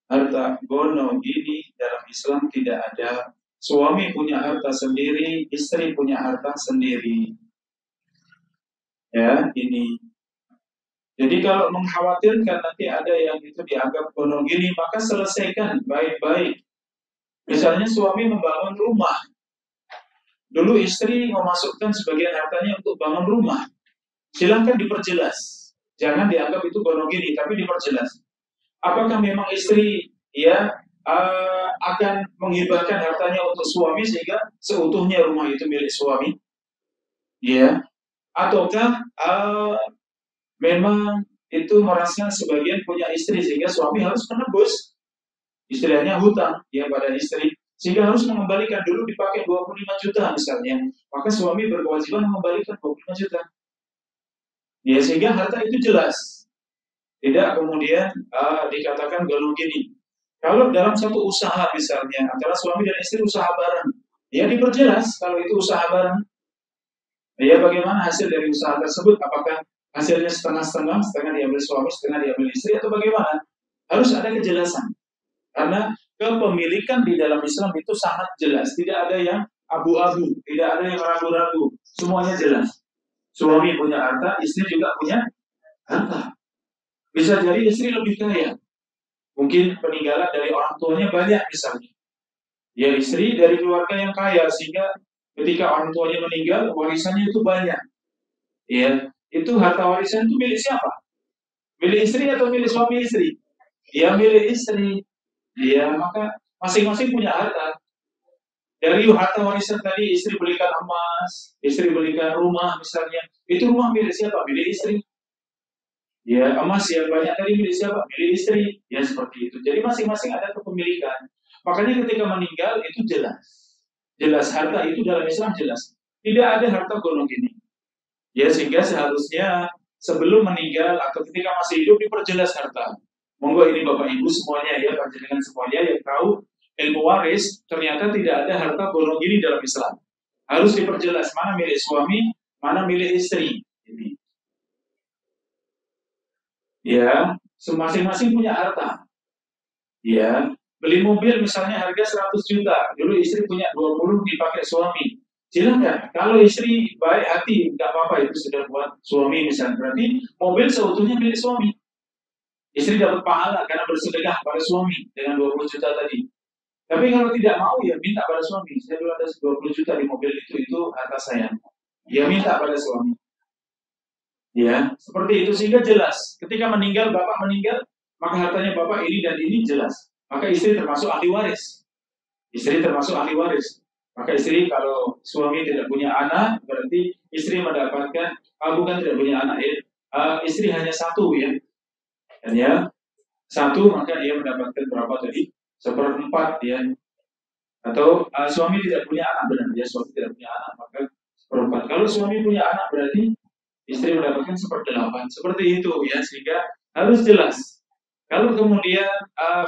Harta gonogini dalam Islam tidak ada. Suami punya harta sendiri, istri punya harta sendiri. Ya, ini. Jadi kalau mengkhawatirkan nanti ada yang itu dianggap gonogini, maka selesaikan baik-baik. Misalnya suami membangun rumah. Dulu istri memasukkan sebagian hartanya untuk bangun rumah. Silahkan diperjelas. Jangan dianggap itu gonogini, tapi diperjelas. Apakah memang istri ya akan menghibahkan hartanya untuk suami sehingga seutuhnya rumah itu milik suami? Ya. Ataukah memang itu merasa sebagian punya istri sehingga suami harus menebus, istilahnya hutang ya pada istri, sehingga harus mengembalikan, dulu dipakai 25 juta misalnya, maka suami berkewajiban mengembalikan 25 juta. Ya, sehingga harta itu jelas. Tidak kemudian dikatakan gonogini. Kalau dalam satu usaha misalnya antara suami dan istri usaha bareng, ya diperjelas kalau itu usaha bareng. Ya bagaimana hasil dari usaha tersebut? Apakah hasilnya setengah-setengah, setengah diambil suami, setengah diambil istri, atau bagaimana? Harus ada kejelasan. Karena kepemilikan di dalam Islam itu sangat jelas. Tidak ada yang abu-abu, tidak ada yang ragu-ragu. Semuanya jelas. Suami punya harta, istri juga punya harta. Bisa jadi istri lebih kaya. Mungkin peninggalan dari orang tuanya banyak misalnya. Ya istri dari keluarga yang kaya sehingga ketika orang tuanya meninggal warisannya itu banyak. Ya, itu harta warisan itu milik siapa? Milik istri atau milik suami istri? Ya milik istri. Ya maka masing-masing punya harta. Dari harta warisan tadi istri belikan emas, istri belikan rumah misalnya. Itu rumah milik siapa? Milik istri. Ya emas yang banyak tadi milik siapa? Milik istri. Ya seperti itu. Jadi masing-masing ada kepemilikan. Makanya ketika meninggal itu jelas. Jelas harta itu dalam Islam jelas. Tidak ada harta golong gini. Ya sehingga seharusnya sebelum meninggal atau ketika masih hidup diperjelas harta. Monggo ini Bapak Ibu semuanya ya, panjenengan semuanya yang tahu ilmu waris ternyata tidak ada harta golong gini dalam Islam. Harus diperjelas mana milik suami, mana milik istri. Ini. Ya, masing-masing punya harta. Ya, beli mobil misalnya harga 100 juta, dulu istri punya 20 dipakai suami. Silakan, kalau istri baik hati, nggak apa-apa itu sudah buat suami misalnya. Berarti mobil seutuhnya milik suami. Istri dapat pahala karena bersedekah pada suami dengan 20 juta tadi. Tapi kalau tidak mau ya minta pada suami. Saya dulu ada 20 juta di mobil itu harta saya. Ya minta pada suami. Ya, seperti itu sehingga jelas. Ketika meninggal, bapak meninggal, maka hartanya bapak ini dan ini jelas. Maka istri termasuk ahli waris. Istri termasuk ahli waris. Maka istri kalau suami tidak punya anak, berarti istri mendapatkan, bukan tidak punya anak ya, istri hanya satu ya. Hanya satu, maka dia mendapatkan berapa tadi? 1/4 ya. Atau suami tidak punya anak, benar ya, suami tidak punya anak, maka 1/4. Kalau suami punya anak berarti istri mendapatkan 1/8. Seperti itu ya, sehingga harus jelas. Kalau kemudian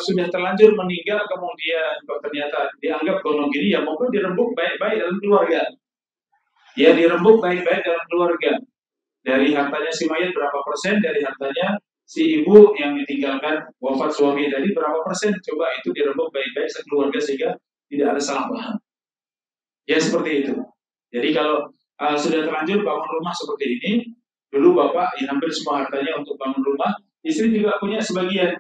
sudah terlanjur meninggal, kemudian kok ternyata dianggap golong gini, ya monggo dirembuk baik-baik dalam keluarga. Ya dirembuk baik-baik dalam keluarga. Dari hartanya si mayat berapa persen, dari hartanya si ibu yang ditinggalkan wafat suami tadi berapa persen, coba itu dirembuk baik-baik sekeluarga sehingga tidak ada salah paham. Ya seperti itu. Jadi kalau sudah terlanjur bangun rumah seperti ini, dulu bapak ya hampir semua hartanya untuk bangun rumah, istri juga punya sebagian.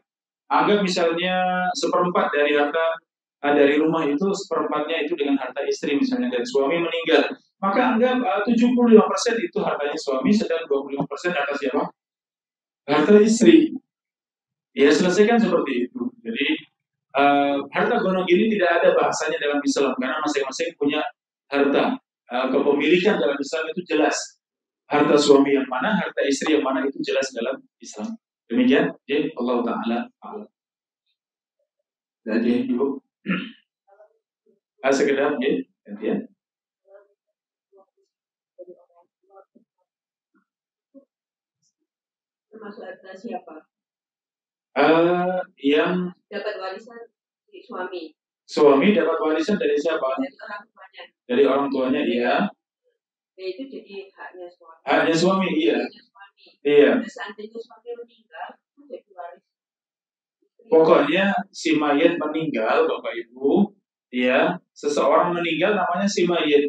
Anggap misalnya 1/4 dari harta dari rumah itu 1/4-nya itu dengan harta istri misalnya, dan suami meninggal. Maka anggap 75% itu hartanya suami, sedang 25% harta siapa? Harta istri. Ya selesaikan seperti itu. Jadi harta gonogini ini tidak ada bahasanya dalam Islam karena masing-masing punya harta. Kepemilikan dalam Islam itu jelas. Harta suami yang mana, harta istri yang mana itu jelas dalam Islam. Demikian, ya Allah Ta'ala a'lam. Jadi Ibu, sekedar ya, gantian. Termasuk harta siapa? Yang dapat warisan dari suami. Suami dapat warisan dari siapa? Dari orang tuanya. Dari orang tuanya, iya. Ya itu jadi haknya suami. Haknya suami, iya. Haknya suami. Iya. Dan seandainya suami meninggal, jadi waris. Pokoknya si mayit meninggal, Bapak Ibu, ya, seseorang meninggal namanya si mayit.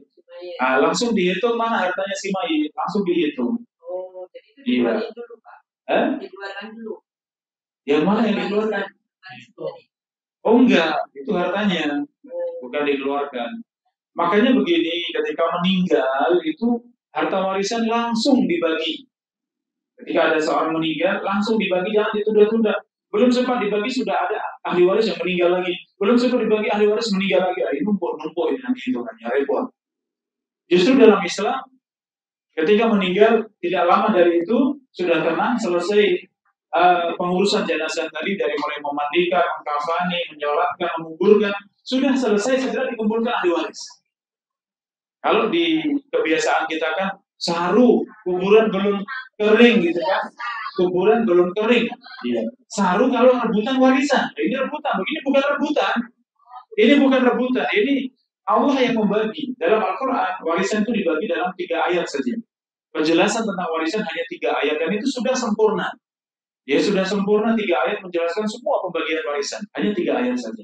Langsung dihitung mana hartanya si mayit, langsung dihitung. Oh, jadi itu dikeluarkan dulu, Pak. Dikeluarkan dulu. Yang mana yang dikeluarkan? Oh enggak, itu hartanya, bukan dikeluarkan. Makanya begini, ketika meninggal itu harta warisan langsung dibagi. Ketika ada seorang meninggal, langsung dibagi, jangan ditunda-tunda. Belum sempat dibagi sudah ada ahli waris yang meninggal lagi. Belum sempat dibagi ahli waris meninggal lagi. Ini numpuk ini nanti itu kan repot. Justru dalam Islam, ketika meninggal tidak lama dari itu sudah tenang, selesai pengurusan jenazah tadi dari mulai memandikan, mengkafani, menyolatkan, menguburkan, sudah selesai segera dikumpulkan ahli waris. Kalau di kebiasaan kita kan saru kuburan belum kering gitu kan, kuburan belum kering. Iya. Saru kalau rebutan warisan. Ini rebutan, begini bukan rebutan. Ini bukan rebutan, ini Allah yang membagi. Dalam Al-Quran, warisan itu dibagi dalam 3 ayat saja. Penjelasan tentang warisan hanya 3 ayat, dan itu sudah sempurna. Ya sudah sempurna 3 ayat menjelaskan semua pembagian warisan. Hanya 3 ayat saja.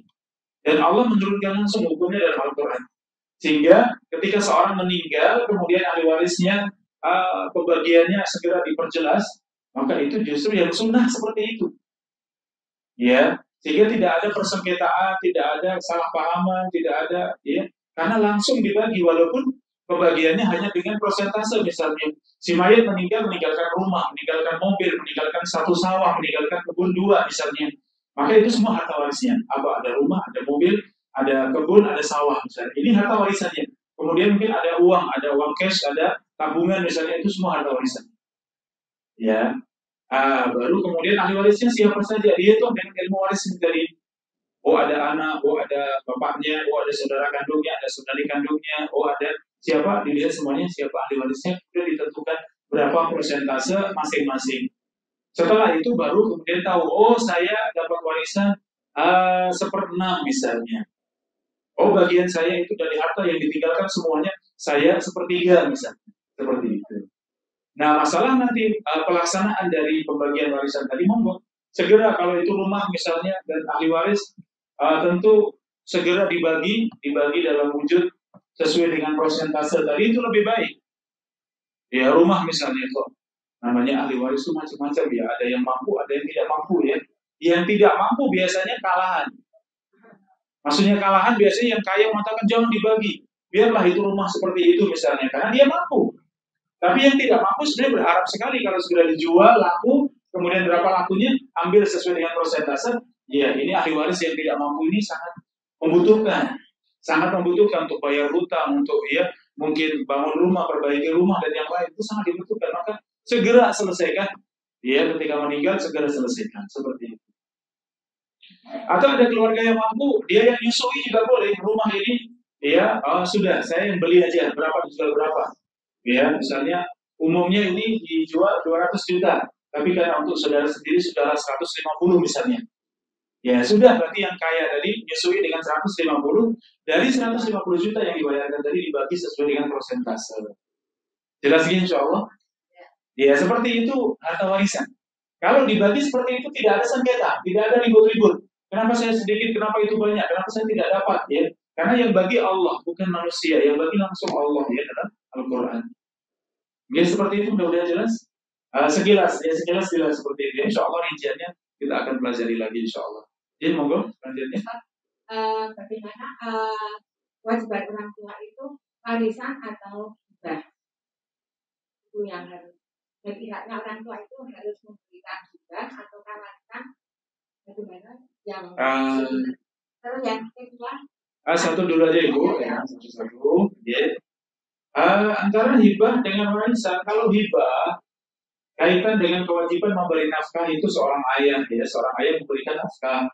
Dan Allah menurunkan langsung hukumnya dalam Al-Quran. Sehingga ketika seorang meninggal, kemudian ahli warisnya pembagiannya segera diperjelas, maka itu justru yang sunnah seperti itu. Ya, sehingga tidak ada persengketaan, tidak ada salah pahaman, tidak ada, ya, karena langsung dibagi walaupun pembagiannya hanya dengan persentase. Misalnya si mayat meninggalkan rumah, meninggalkan mobil, meninggalkan 1 sawah, meninggalkan kebun 2 misalnya, maka itu semua harta warisnya. Apa ada rumah, ada mobil, ada kebun, ada sawah misalnya, ini harta warisannya. Kemudian mungkin ada uang cash, ada tabungan misalnya, itu semua harta warisan. Ya. Baru kemudian ahli warisnya siapa saja, dia itu dengan ilmu waris dari ada anak, ada bapaknya, ada saudara kandungnya, ada saudari kandungnya, ada siapa, dilihat semuanya siapa ahli warisnya, kemudian ditentukan berapa persentase masing-masing. Setelah itu baru kemudian tahu, saya dapat warisan 1/6 misalnya. Bagian saya itu dari harta yang ditinggalkan semuanya saya 1/3 misalnya, seperti itu. Nah, masalah nanti pelaksanaan dari pembagian warisan tadi, monggo segera kalau itu rumah misalnya dan ahli waris tentu segera dibagi dalam wujud sesuai dengan persentase tadi, itu lebih baik. Ya, rumah misalnya kok namanya ahli waris itu macam-macam ya, ada yang mampu, ada yang tidak mampu ya. Yang tidak mampu biasanya kalahan. Maksudnya kalahan biasanya yang kaya mengatakan jangan dibagi, biarlah itu rumah seperti itu misalnya, karena dia mampu. Tapi yang tidak mampu sebenarnya berharap sekali kalau segera dijual, laku, kemudian berapa lakunya, ambil sesuai dengan persentase. Ya, ini ahli waris yang tidak mampu ini sangat membutuhkan untuk bayar hutang, untuk mungkin bangun rumah, perbaiki rumah dan yang lain, itu sangat dibutuhkan. Maka segera selesaikan. Ya, ketika meninggal segera selesaikan, seperti itu. Atau ada keluarga yang mampu, dia yang nyusui juga boleh rumah ini. Ya, sudah, saya yang beli aja, berapa dijual berapa. Ya, misalnya umumnya ini dijual 200 juta, tapi karena untuk saudara sendiri sudah 150 misalnya. Ya sudah, berarti yang kaya tadi nyusui dengan 150, dari 150 juta yang dibayarkan tadi dibagi sesuai dengan persentase. Jelas gini insya Allah? Ya, seperti itu harta warisan. Kalau dibagi seperti itu tidak ada sengketa, tidak ada ribut-ribut. Kenapa saya sedikit, kenapa itu banyak, kenapa saya tidak dapat, ya? Karena yang bagi Allah, bukan manusia, yang bagi langsung Allah, ya, dalam Al-Quran. Ya, seperti itu, mudah-mudahan jelas. Sekilas seperti itu. Insya Allah rinciannya kita akan pelajari lagi, insya Allah. Jadi, monggo, selanjutnya. Bagaimana kewajiban orang tua itu warisan atau hibah? Itu yang harus. Jadi, pihaknya orang tua itu harus memberikan hibah atau warisan. Bagaimana yang terus yang kedua? Satu dulu aja Ibu, ya, satu. Ya. Antara hibah dengan warisan, kalau hibah kaitan dengan kewajiban memberi nafkah itu seorang ayah, ya, seorang ayah memberikan nafkah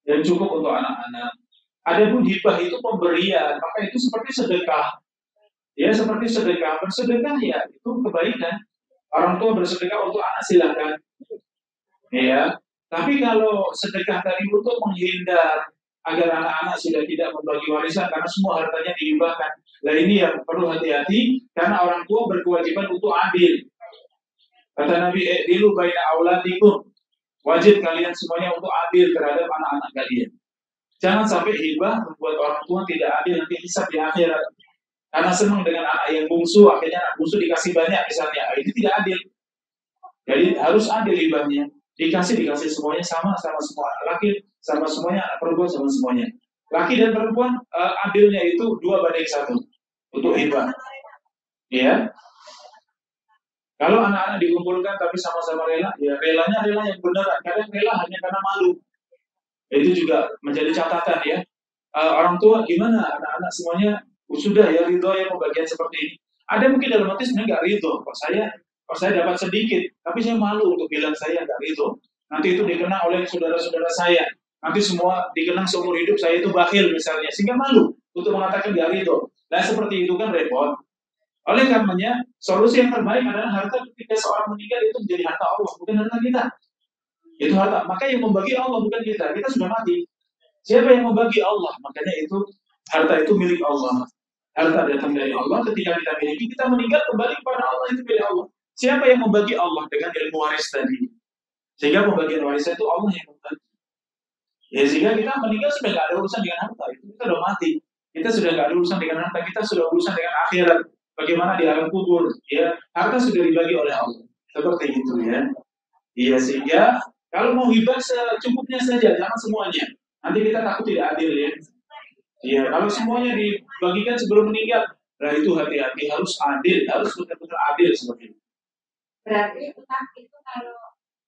dan cukup untuk anak-anak. Adapun hibah itu pemberian, maka itu seperti sedekah, ya, seperti sedekah. Bersedekah ya itu kebaikan. Orang tua bersedekah untuk anak silakan, ya. Tapi kalau sedekah tadi untuk menghindar agar anak-anak sudah tidak membagi warisan karena semua hartanya dihibahkan. Nah, ini yang perlu hati-hati karena orang tua berkewajiban untuk adil. Kata Nabi, "Idilu baina auladikum." Wajib kalian semuanya untuk adil terhadap anak-anak kalian. Jangan sampai hibah membuat orang tua tidak adil nanti hisab di akhirat. Karena senang dengan anak yang bungsu, akhirnya anak bungsu dikasih banyak misalnya. Itu tidak adil. Jadi harus adil hibahnya. Dikasih semuanya sama semua anak laki, sama semuanya anak perempuan sama semuanya. Laki dan perempuan adilnya itu 2:1 untuk hibah. Ya. Kalau anak-anak dikumpulkan tapi sama-sama rela, ya relanya rela yang benar. Kadang rela hanya karena malu. Itu juga menjadi catatan ya. Orang tua gimana anak-anak semuanya sudah ya ridho ya pembagian seperti ini. Ada mungkin dalam hati sebenarnya nggak ridho. Kok saya dapat sedikit, tapi saya malu untuk bilang saya nggak ridho. Nanti itu dikenang oleh saudara-saudara saya. Nanti semua dikenang seumur hidup saya itu bakhil misalnya, sehingga malu untuk mengatakan nggak ridho. Nah seperti itu kan repot. Oleh karenanya, solusi yang terbaik adalah harta ketika seorang meninggal itu menjadi harta Allah, bukan harta kita. Itu harta. Maka yang membagi Allah bukan kita. Kita sudah mati. Siapa yang membagi Allah? Makanya itu harta itu milik Allah. Harta datang dari Allah. Ketika kita miliki, kita meninggal kembali kepada Allah, itu milik Allah. Siapa yang membagi Allah dengan ilmu waris tadi? Sehingga pembagian warisnya itu Allah yang membagi. Ya, sehingga kita meninggal sudah nggak ada urusan dengan harta. Itu kita sudah mati. Kita sudah nggak ada urusan dengan harta. Kita sudah urusan dengan akhirat. Bagaimana di alam kubur? Ya, harta sudah dibagi oleh Allah. Seperti itu ya. Iya, sehingga kalau mau hibah secukupnya saja, jangan semuanya. Nanti kita takut tidak adil ya. Iya, kalau semuanya dibagikan sebelum meninggal, nah itu hati-hati, harus adil, harus benar-benar adil seperti itu. Berarti utang itu kalau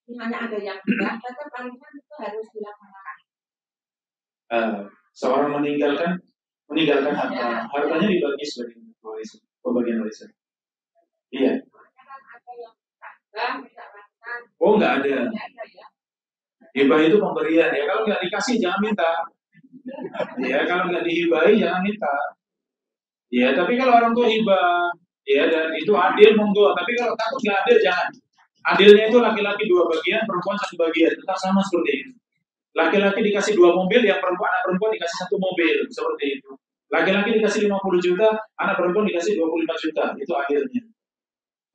misalnya ada yang tidak, tetap warisan itu harus dilaksanakan. Seorang meninggalkan harta, hartanya dibagi sebagai warisan, pembagian warisan. Iya. Oh, nggak ada. Hibah itu pemberian ya. Kalau nggak dikasih jangan minta. Ya, kalau nggak dihibahi jangan minta. Ya, tapi kalau orang tua hibah, ya dan itu adil monggo. Tapi kalau takut nggak adil jangan. Adilnya itu laki-laki 2 bagian, perempuan 1 bagian. Tetap sama seperti itu. Laki-laki dikasih 2 mobil, yang anak perempuan dikasih 1 mobil, seperti itu. Laki-laki dikasih 50 juta, anak perempuan dikasih 25 juta. Itu adilnya.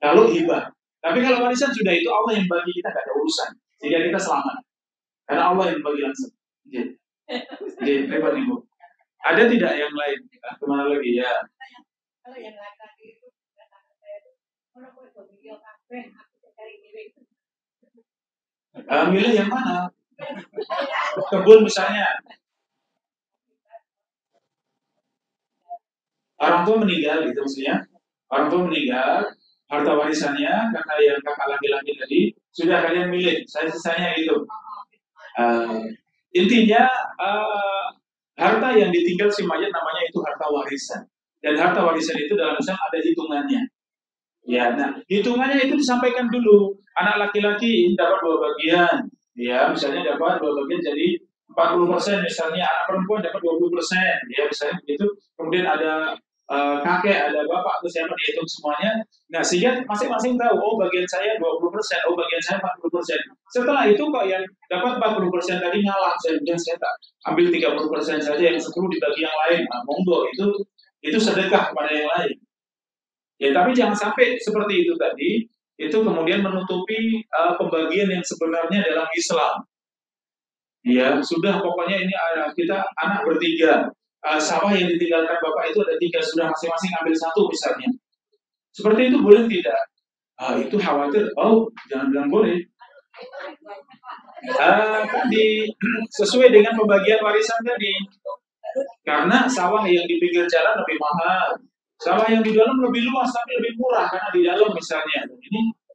Kalau hibah. Tapi kalau warisan sudah itu Allah yang bagi, kita nggak ada urusan. Sehingga kita selamat. Karena Allah yang bagi langsung. Jadi, hebat Ibu. Ada tidak yang lain? Kemana lagi ya? Kalau yang laki-laki itu, kalau aku itu video kafe, aku cari milik. Milih yang mana? Kebun misalnya. Orang tua meninggal gitu maksudnya. Orang tua meninggal, harta warisannya kata yang kakak laki-laki tadi sudah kalian milih, saya sisanya gitu. Intinya harta yang ditinggal si mayat namanya itu harta warisan. Dan harta warisan itu dalam Islam ada hitungannya. Ya, nah hitungannya itu disampaikan dulu. Anak laki-laki dapat 2 bagian. Ya, misalnya dapat 2 bagian jadi 40%, misalnya anak perempuan dapat 20%. Ya, misalnya begitu. Kemudian ada kakek, ada bapak, atau siapa dihitung semuanya. Nah, sehingga masing-masing tahu, oh bagian saya 20%, oh bagian saya 40%. Setelah itu kok yang dapat 40% tadi ngalah, saya tak ambil 30% saja, yang 10 dibagi yang lain. Nah, monggo, itu sedekah kepada yang lain. Ya, tapi jangan sampai seperti itu tadi, itu kemudian menutupi pembagian yang sebenarnya dalam Islam. Ya, sudah pokoknya ini kita anak bertiga, sawah yang ditinggalkan bapak itu ada 3, sudah masing-masing ambil 1 misalnya. Seperti itu boleh tidak? Itu khawatir, jangan bilang boleh. Sesuai dengan pembagian warisan tadi. Karena sawah yang di pinggir jalan lebih mahal. Sawah yang di dalam lebih luas tapi lebih murah karena di dalam misalnya.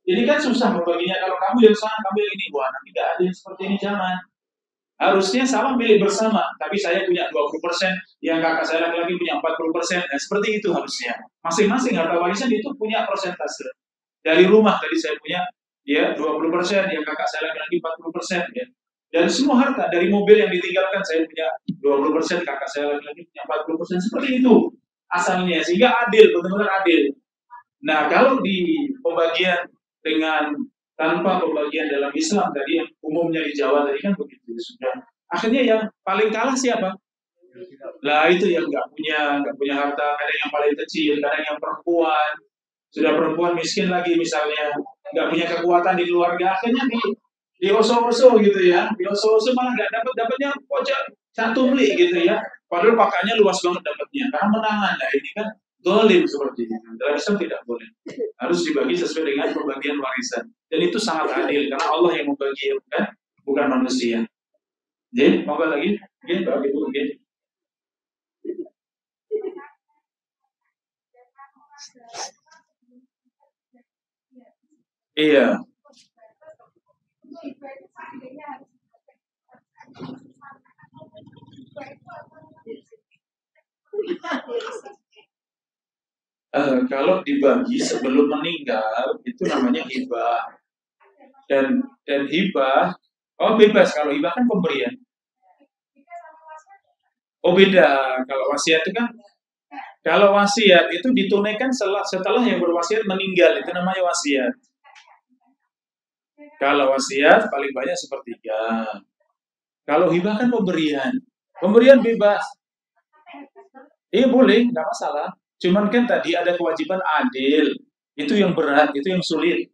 Ini kan susah membaginya. Kalau kamu yang sana, kamu yang ini, nanti tidak ada yang seperti ini, jangan. Harusnya sawah milik bersama, tapi saya punya 20%, yang kakak saya laki-laki punya 40%. Nah, seperti itu harusnya. Masing-masing harta warisan itu punya persentase. Dari rumah tadi saya punya 20%, yang kakak saya laki-laki 40%. Ya. Dan semua harta, dari mobil yang ditinggalkan saya punya 20%, kakak saya laki-laki punya 40%. Seperti itu asalnya, sehingga adil, benar-benar adil. Nah, kalau di pembagian dengan tanpa pembagian dalam Islam tadi yang umumnya di Jawa tadi kan begitu sudah. Akhirnya yang paling kalah siapa? Lah itu yang nggak punya harta, kadang yang paling kecil, kadang yang perempuan. Sudah perempuan miskin lagi misalnya, nggak punya kekuatan di keluarga, akhirnya di oso-oso gitu ya. Di oso-oso malah nggak dapatnya pojok 1 mili gitu ya. Padahal pakainya luas banget dapatnya, karena menangan. Nah ini kan dolim seperti itu. Dalam Islam tidak boleh. Harus dibagi sesuai dengan pembagian warisan. Dan itu sangat adil, karena Allah yang membagi, bukan manusia. Jadi, mau lagi? Bagi dulu. Iya. Kalau dibagi sebelum meninggal itu namanya hibah. Dan hibah, bebas. Kalau hibah kan pemberian. Oh beda. Kalau wasiat itu kan Kalau wasiat itu ditunaikan setelah yang berwasiat meninggal, itu namanya wasiat. Kalau wasiat paling banyak sepertiga. Kalau hibah kan pemberian. Pemberian bebas. Iya boleh, nggak masalah. Cuman kan tadi ada kewajiban adil. Itu yang berat, itu yang sulit.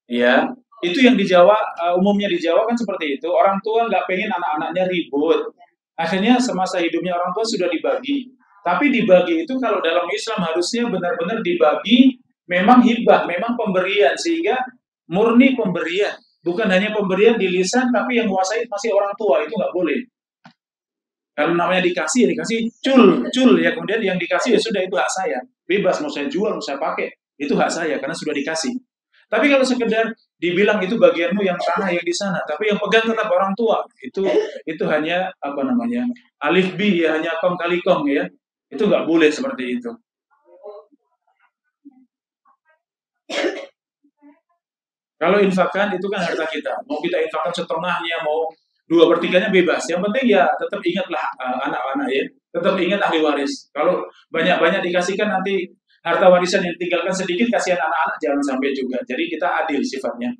Ya, itu yang di Jawa, umumnya di Jawa kan seperti itu. Orang tua nggak pengen anak-anaknya ribut. Akhirnya semasa hidupnya orang tua sudah dibagi. Tapi dibagi itu kalau dalam Islam harusnya benar-benar dibagi memang hibah, memang pemberian. Sehingga murni pemberian. Bukan hanya pemberian di lisan, tapi yang menguasai masih orang tua. Itu nggak boleh. Kalau namanya dikasih, ya dikasih cul ya. Kemudian yang dikasih ya sudah, itu hak saya. Bebas, mau saya jual, mau saya pakai. Itu hak saya, karena sudah dikasih. Tapi kalau sekedar dibilang itu bagianmu yang tanah yang di sana, tapi yang pegang tetap orang tua, itu hanya apa namanya, alif bi ya, hanya kong kali kong ya, itu nggak boleh seperti itu. Kalau infakkan itu kan harta kita, mau kita infakkan setengahnya, mau 2/3-nya bebas. Yang penting ya tetap ingatlah anak-anak ya, tetap ingat ahli waris. Kalau banyak-banyak dikasihkan nanti harta warisan yang ditinggalkan sedikit, kasihan anak-anak, jangan sampai juga. Jadi kita adil sifatnya.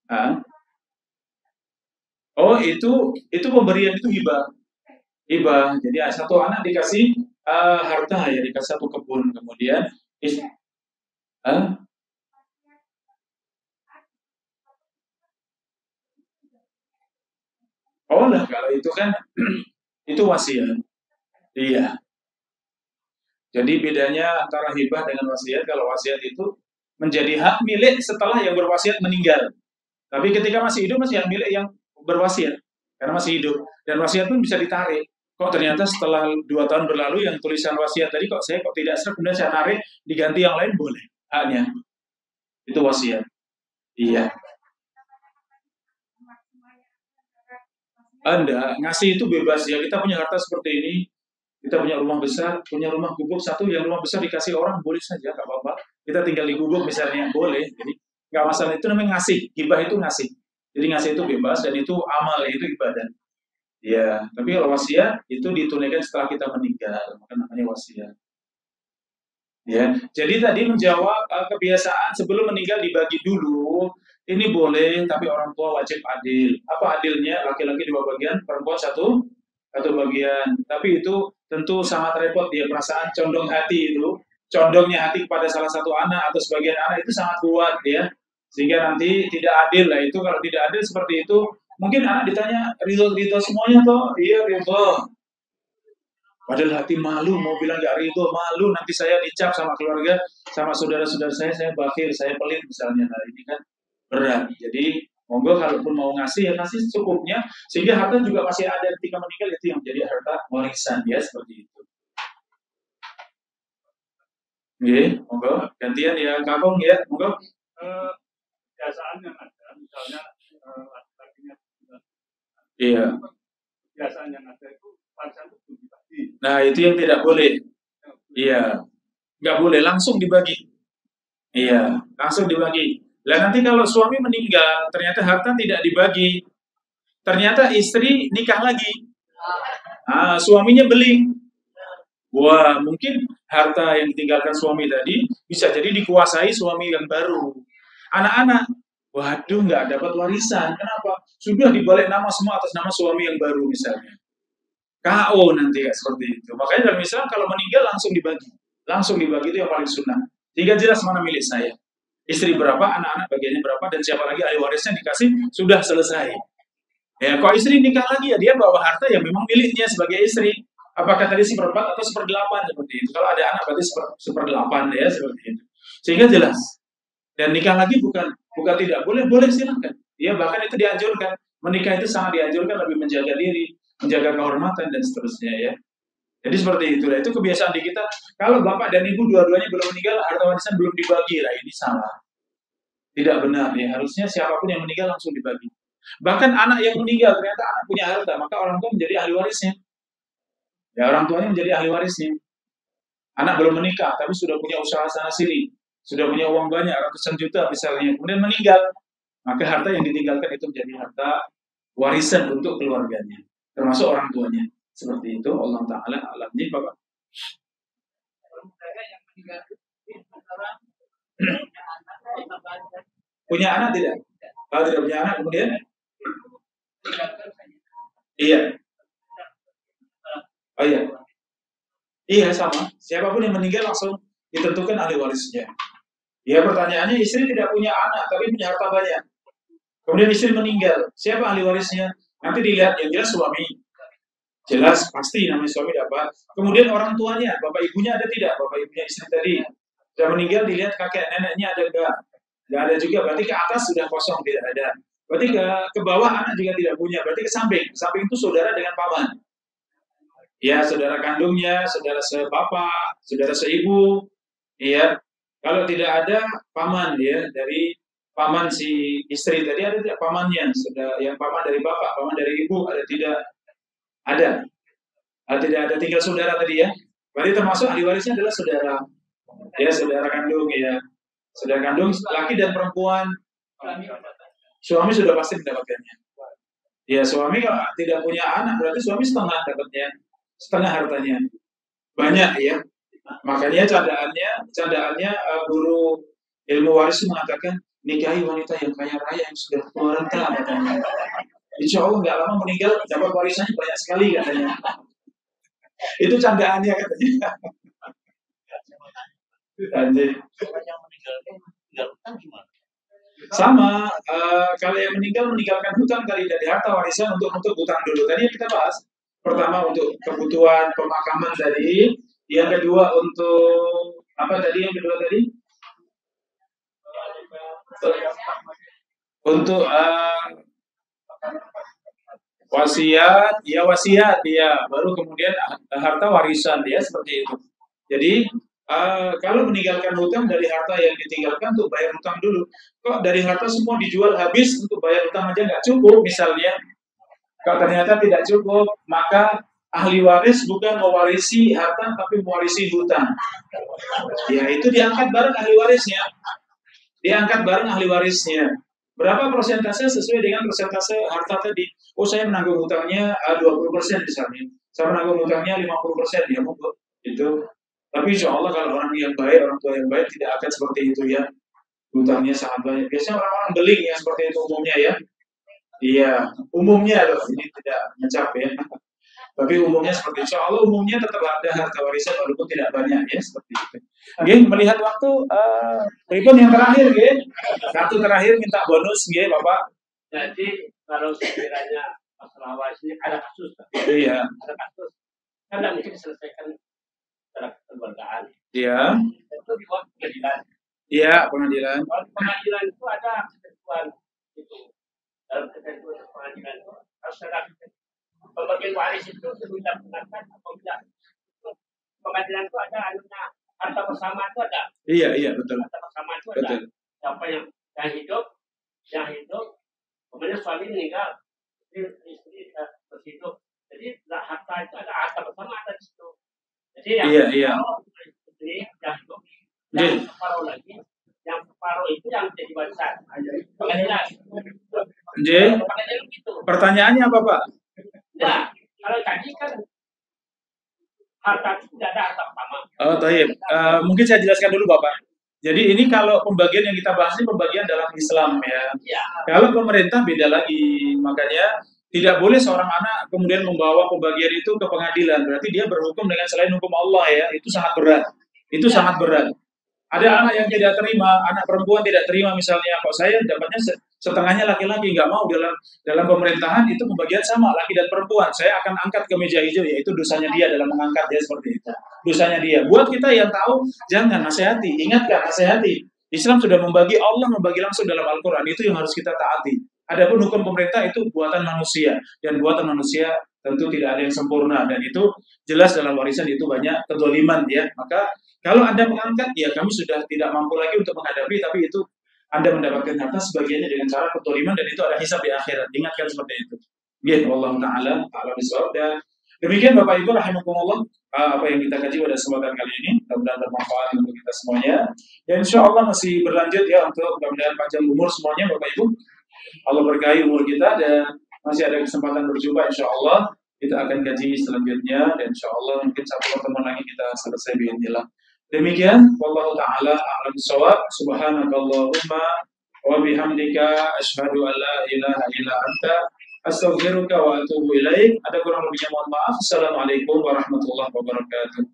Hah? Oh itu pemberian, itu hibah. Hibah. Jadi satu anak dikasih harta ya, dikasih satu kebun, kemudian Hah? Oh lah kalau itu kan itu wasiat. Iya. Jadi bedanya antara hibah dengan wasiat, kalau wasiat itu menjadi hak milik setelah yang berwasiat meninggal. Tapi ketika masih hidup masih hak milik yang berwasiat, karena masih hidup. Dan wasiat pun bisa ditarik. Kok ternyata setelah 2 tahun berlalu yang tulisan wasiat tadi kok saya kok tidak serap, kemudian saya tarik diganti yang lain, boleh haknya. Itu wasiat. Iya. Anda ngasih itu bebas ya. Kita punya harta seperti ini, kita punya rumah besar, punya rumah gubuk satu, yang rumah besar dikasih orang, boleh saja, nggak apa-apa. Kita tinggal di gubuk misalnya, boleh. Jadi nggak masalah, itu namanya ngasih. Hibah itu ngasih. Jadi ngasih itu bebas dan itu amal, itu ibadah. Ya, tapi kalau wasiat itu ditunaikan setelah kita meninggal, maka namanya wasiat. Ya, jadi tadi menjawab kebiasaan sebelum meninggal dibagi dulu, ini boleh, tapi orang tua wajib adil. Apa adilnya? Laki-laki 2 bagian, perempuan satu bagian. Tapi itu tentu sangat repot ya, perasaan condong hati itu, condongnya hati kepada salah satu anak atau sebagian anak itu sangat kuat ya, sehingga nanti tidak adil lah. Itu kalau tidak adil seperti itu, mungkin anak ditanya ridho semuanya toh, iya ridho. Padahal hati malu, mau bilang gak ridho, malu nanti saya dicap sama keluarga, sama saudara-saudara saya bakhil, saya pelit misalnya. Nah ini kan berat. Jadi monggo kalaupun mau ngasih ya ngasih secukupnya, sehingga harta juga masih ada ketika meninggal, itu yang menjadi harta warisan ya, seperti itu. Oke, monggo gantian ya Kakong ya, monggo. Kebiasaan yang ada, misalnya laki-lakinya, Iya. kebiasaan yang ada itu warisan itu belum dibagi. Nah itu yang tidak boleh. Iya, nggak boleh langsung dibagi. Iya, langsung dibagi. Lah nanti kalau suami meninggal, ternyata harta tidak dibagi, ternyata istri nikah lagi, suaminya beling. Wah, mungkin harta yang ditinggalkan suami tadi bisa jadi dikuasai suami yang baru. Anak-anak, waduh nggak dapat warisan. Kenapa? Sudah dibalik nama semua atas nama suami yang baru misalnya. KO nanti ya seperti itu. Makanya dalam Islam kalau meninggal langsung dibagi. Langsung dibagi, itu yang paling sunnah. Sehingga jelas mana milik saya. Istri berapa, anak-anak bagiannya berapa, dan siapa lagi ahli warisnya dikasih, sudah selesai. Ya, kalau istri nikah lagi ya dia bawa harta yang memang miliknya sebagai istri. Apakah tadi 1/4 atau 1/8 seperti itu. Kalau ada anak berarti 1/8 ya seperti itu. Sehingga jelas. Dan nikah lagi bukan tidak boleh, boleh silakan. Ya bahkan itu dianjurkan. Menikah itu sangat dianjurkan, lebih menjaga diri, menjaga kehormatan dan seterusnya ya. Jadi seperti itulah, itu kebiasaan di kita. Kalau bapak dan ibu dua-duanya belum meninggal, harta warisan belum dibagi, lah ini salah. Tidak benar ya, harusnya siapapun yang meninggal langsung dibagi. Bahkan anak yang meninggal ternyata anak punya harta, maka orang tua menjadi ahli warisnya. Ya orang tuanya menjadi ahli warisnya. Anak belum menikah tapi sudah punya usaha sana sini, sudah punya uang banyak ratusan juta misalnya, kemudian meninggal, maka harta yang ditinggalkan itu menjadi harta warisan untuk keluarganya, termasuk orang tuanya. Seperti itu, Allah Ta'ala alam. Ini Bapak. Punya anak tidak? Kalau tidak punya anak, kemudian? Iya. Oh iya. Iya, sama. Siapapun yang meninggal langsung ditentukan ahli warisnya. Ya, pertanyaannya istri tidak punya anak, tapi punya harta banyak. Kemudian istri meninggal, siapa ahli warisnya? Nanti dilihat, yang jelas suami. Jelas, pasti namanya suami dapat. Kemudian orang tuanya, bapak ibunya ada tidak? Bapak ibunya istri tadi. Sudah meninggal, dilihat kakek neneknya ada enggak? Enggak ada juga, berarti ke atas sudah kosong, tidak ada. Berarti ke bawah anak juga tidak punya, berarti ke samping. Ke samping itu saudara dengan paman. Ya, saudara kandungnya, saudara sebapak, saudara seibu. Ya, kalau tidak ada paman ya, dari paman si istri tadi ada tidak pamannya? Sudah yang paman dari bapak, paman dari ibu ada tidak? Ada. Tidak ada, tinggal saudara tadi ya. Berarti termasuk ahli warisnya adalah saudara. Ya, saudara kandung ya. Saudara kandung laki dan perempuan. Suami sudah pasti mendapatkannya. Ya, suami kalau tidak punya anak berarti suami setengah dapatnya. Setengah hartanya. Banyak ya. Makanya candaannya guru ilmu waris mengatakan nikahi wanita yang kaya raya yang sudah tua renta katanya. Insya Allah nggak lama meninggal dapat warisannya banyak sekali katanya. Itu candaannya katanya. Sama kalau yang meninggalkan hutang tadi dari harta warisan untuk hutang dulu. Tadi kita bahas pertama untuk kebutuhan pemakaman tadi. Yang kedua untuk apa tadi? Yang kedua tadi untuk wasiat ya. Baru kemudian harta warisan ya seperti itu. Jadi kalau meninggalkan hutang dari harta yang ditinggalkan untuk bayar hutang dulu. Kok dari harta semua dijual habis untuk bayar hutang aja nggak cukup misalnya. Kalau ternyata tidak cukup maka ahli waris bukan mewarisi harta tapi mewarisi hutang. Ya itu diangkat bareng ahli warisnya. Berapa persentase sesuai dengan persentase harta tadi? Oh saya menanggung hutangnya 20% misalnya. Saya menanggung hutangnya 50% ya monggo. Itu. Tapi insya Allah kalau orang tua yang baik tidak akan seperti itu ya. Hutangnya sangat banyak. Biasanya orang-orang beling ya seperti itu umumnya ya. Iya, umumnya loh. Ini tidak mencap ya. Tapi umumnya seperti itu. Insya Allah umumnya tetap ada harta warisan walaupun tidak banyak ya seperti itu. Oke, melihat waktu berikut yang terakhir ya. Satu terakhir minta bonus ya Bapak. Jadi kalau sekiranya masalah waris ini ada kasus. Iya. Ada kasus. Kan tidak mungkin diselesaikan secara kelembagaan. Iya. Itu di pengadilan. Iya, pengadilan. Kalau di pengadilan itu ada ketentuan itu. Dalam ketentuan pengadilan itu harus ada pembagian waris itu sudah dilakukan atau tidak. Pengadilan itu ada anunya harta bersama itu ada. Iya betul. Harta bersama itu ada. Betul. Siapa yang hidup, kemudian suami meninggal, istri berhidup. Jadi harta itu ada harta bersama ada di situ. Jadi yang istri yang hidup, yang separuh lagi, yang separuh itu yang jadi warisan. Pengadilan. Gitu. Pertanyaannya apa Pak? Ya, kalau tadi kan harta itu tidak ada harta pertama. Oh, taib. Mungkin saya jelaskan dulu Bapak. Jadi ini kalau pembagian yang kita bahas ini pembagian dalam Islam ya. Kalau pemerintah beda lagi. Makanya tidak boleh seorang anak kemudian membawa pembagian itu ke pengadilan. Berarti dia berhukum dengan selain hukum Allah ya. Itu sangat berat. Ada anak yang tidak terima, anak perempuan tidak terima misalnya, kok saya dapatnya setengahnya laki-laki, nggak mau dalam pemerintahan itu pembagian sama laki dan perempuan. Saya akan angkat ke meja hijau, yaitu dosanya dia dalam mengangkat dia seperti itu. Dosanya dia. Buat kita yang tahu, jangan nasihati, ingatkan nasihati. Islam sudah membagi, Allah membagi langsung dalam Al-Quran, itu yang harus kita taati. Adapun hukum pemerintah itu buatan manusia, dan buatan manusia tentu tidak ada yang sempurna, dan itu jelas dalam warisan itu banyak kezaliman ya. Maka kalau Anda mengangkat, ya kami sudah tidak mampu lagi untuk menghadapi, tapi itu Anda mendapatkan harta sebagiannya dengan cara kezaliman dan itu ada hisab di akhirat. Ingatkan seperti itu. Ya, Allah Ta'ala, a'lam bishawab. Dan demikian Bapak Ibu rahimakumullah apa yang kita kaji pada kesempatan kali ini. Mudah-mudahan bermanfaat untuk kita semuanya. Dan insya Allah masih berlanjut ya untuk mudah-mudahan panjang umur semuanya Bapak Ibu. Allah berkahi umur kita dan masih ada kesempatan berjumpa insya Allah. kita akan kaji selanjutnya, dan insya Allah mungkin satu pertemuan lagi kita selesai biidznillah. Demikian, wallahu taala a'lam bishawab. Subhanakallahumma wa bihamdika asyhadu an la ilaha illa anta astaghfiruka wa atubu ilaik. Ada kurang lebihnya mohon maaf. Assalamualaikum warahmatullahi wabarakatuh.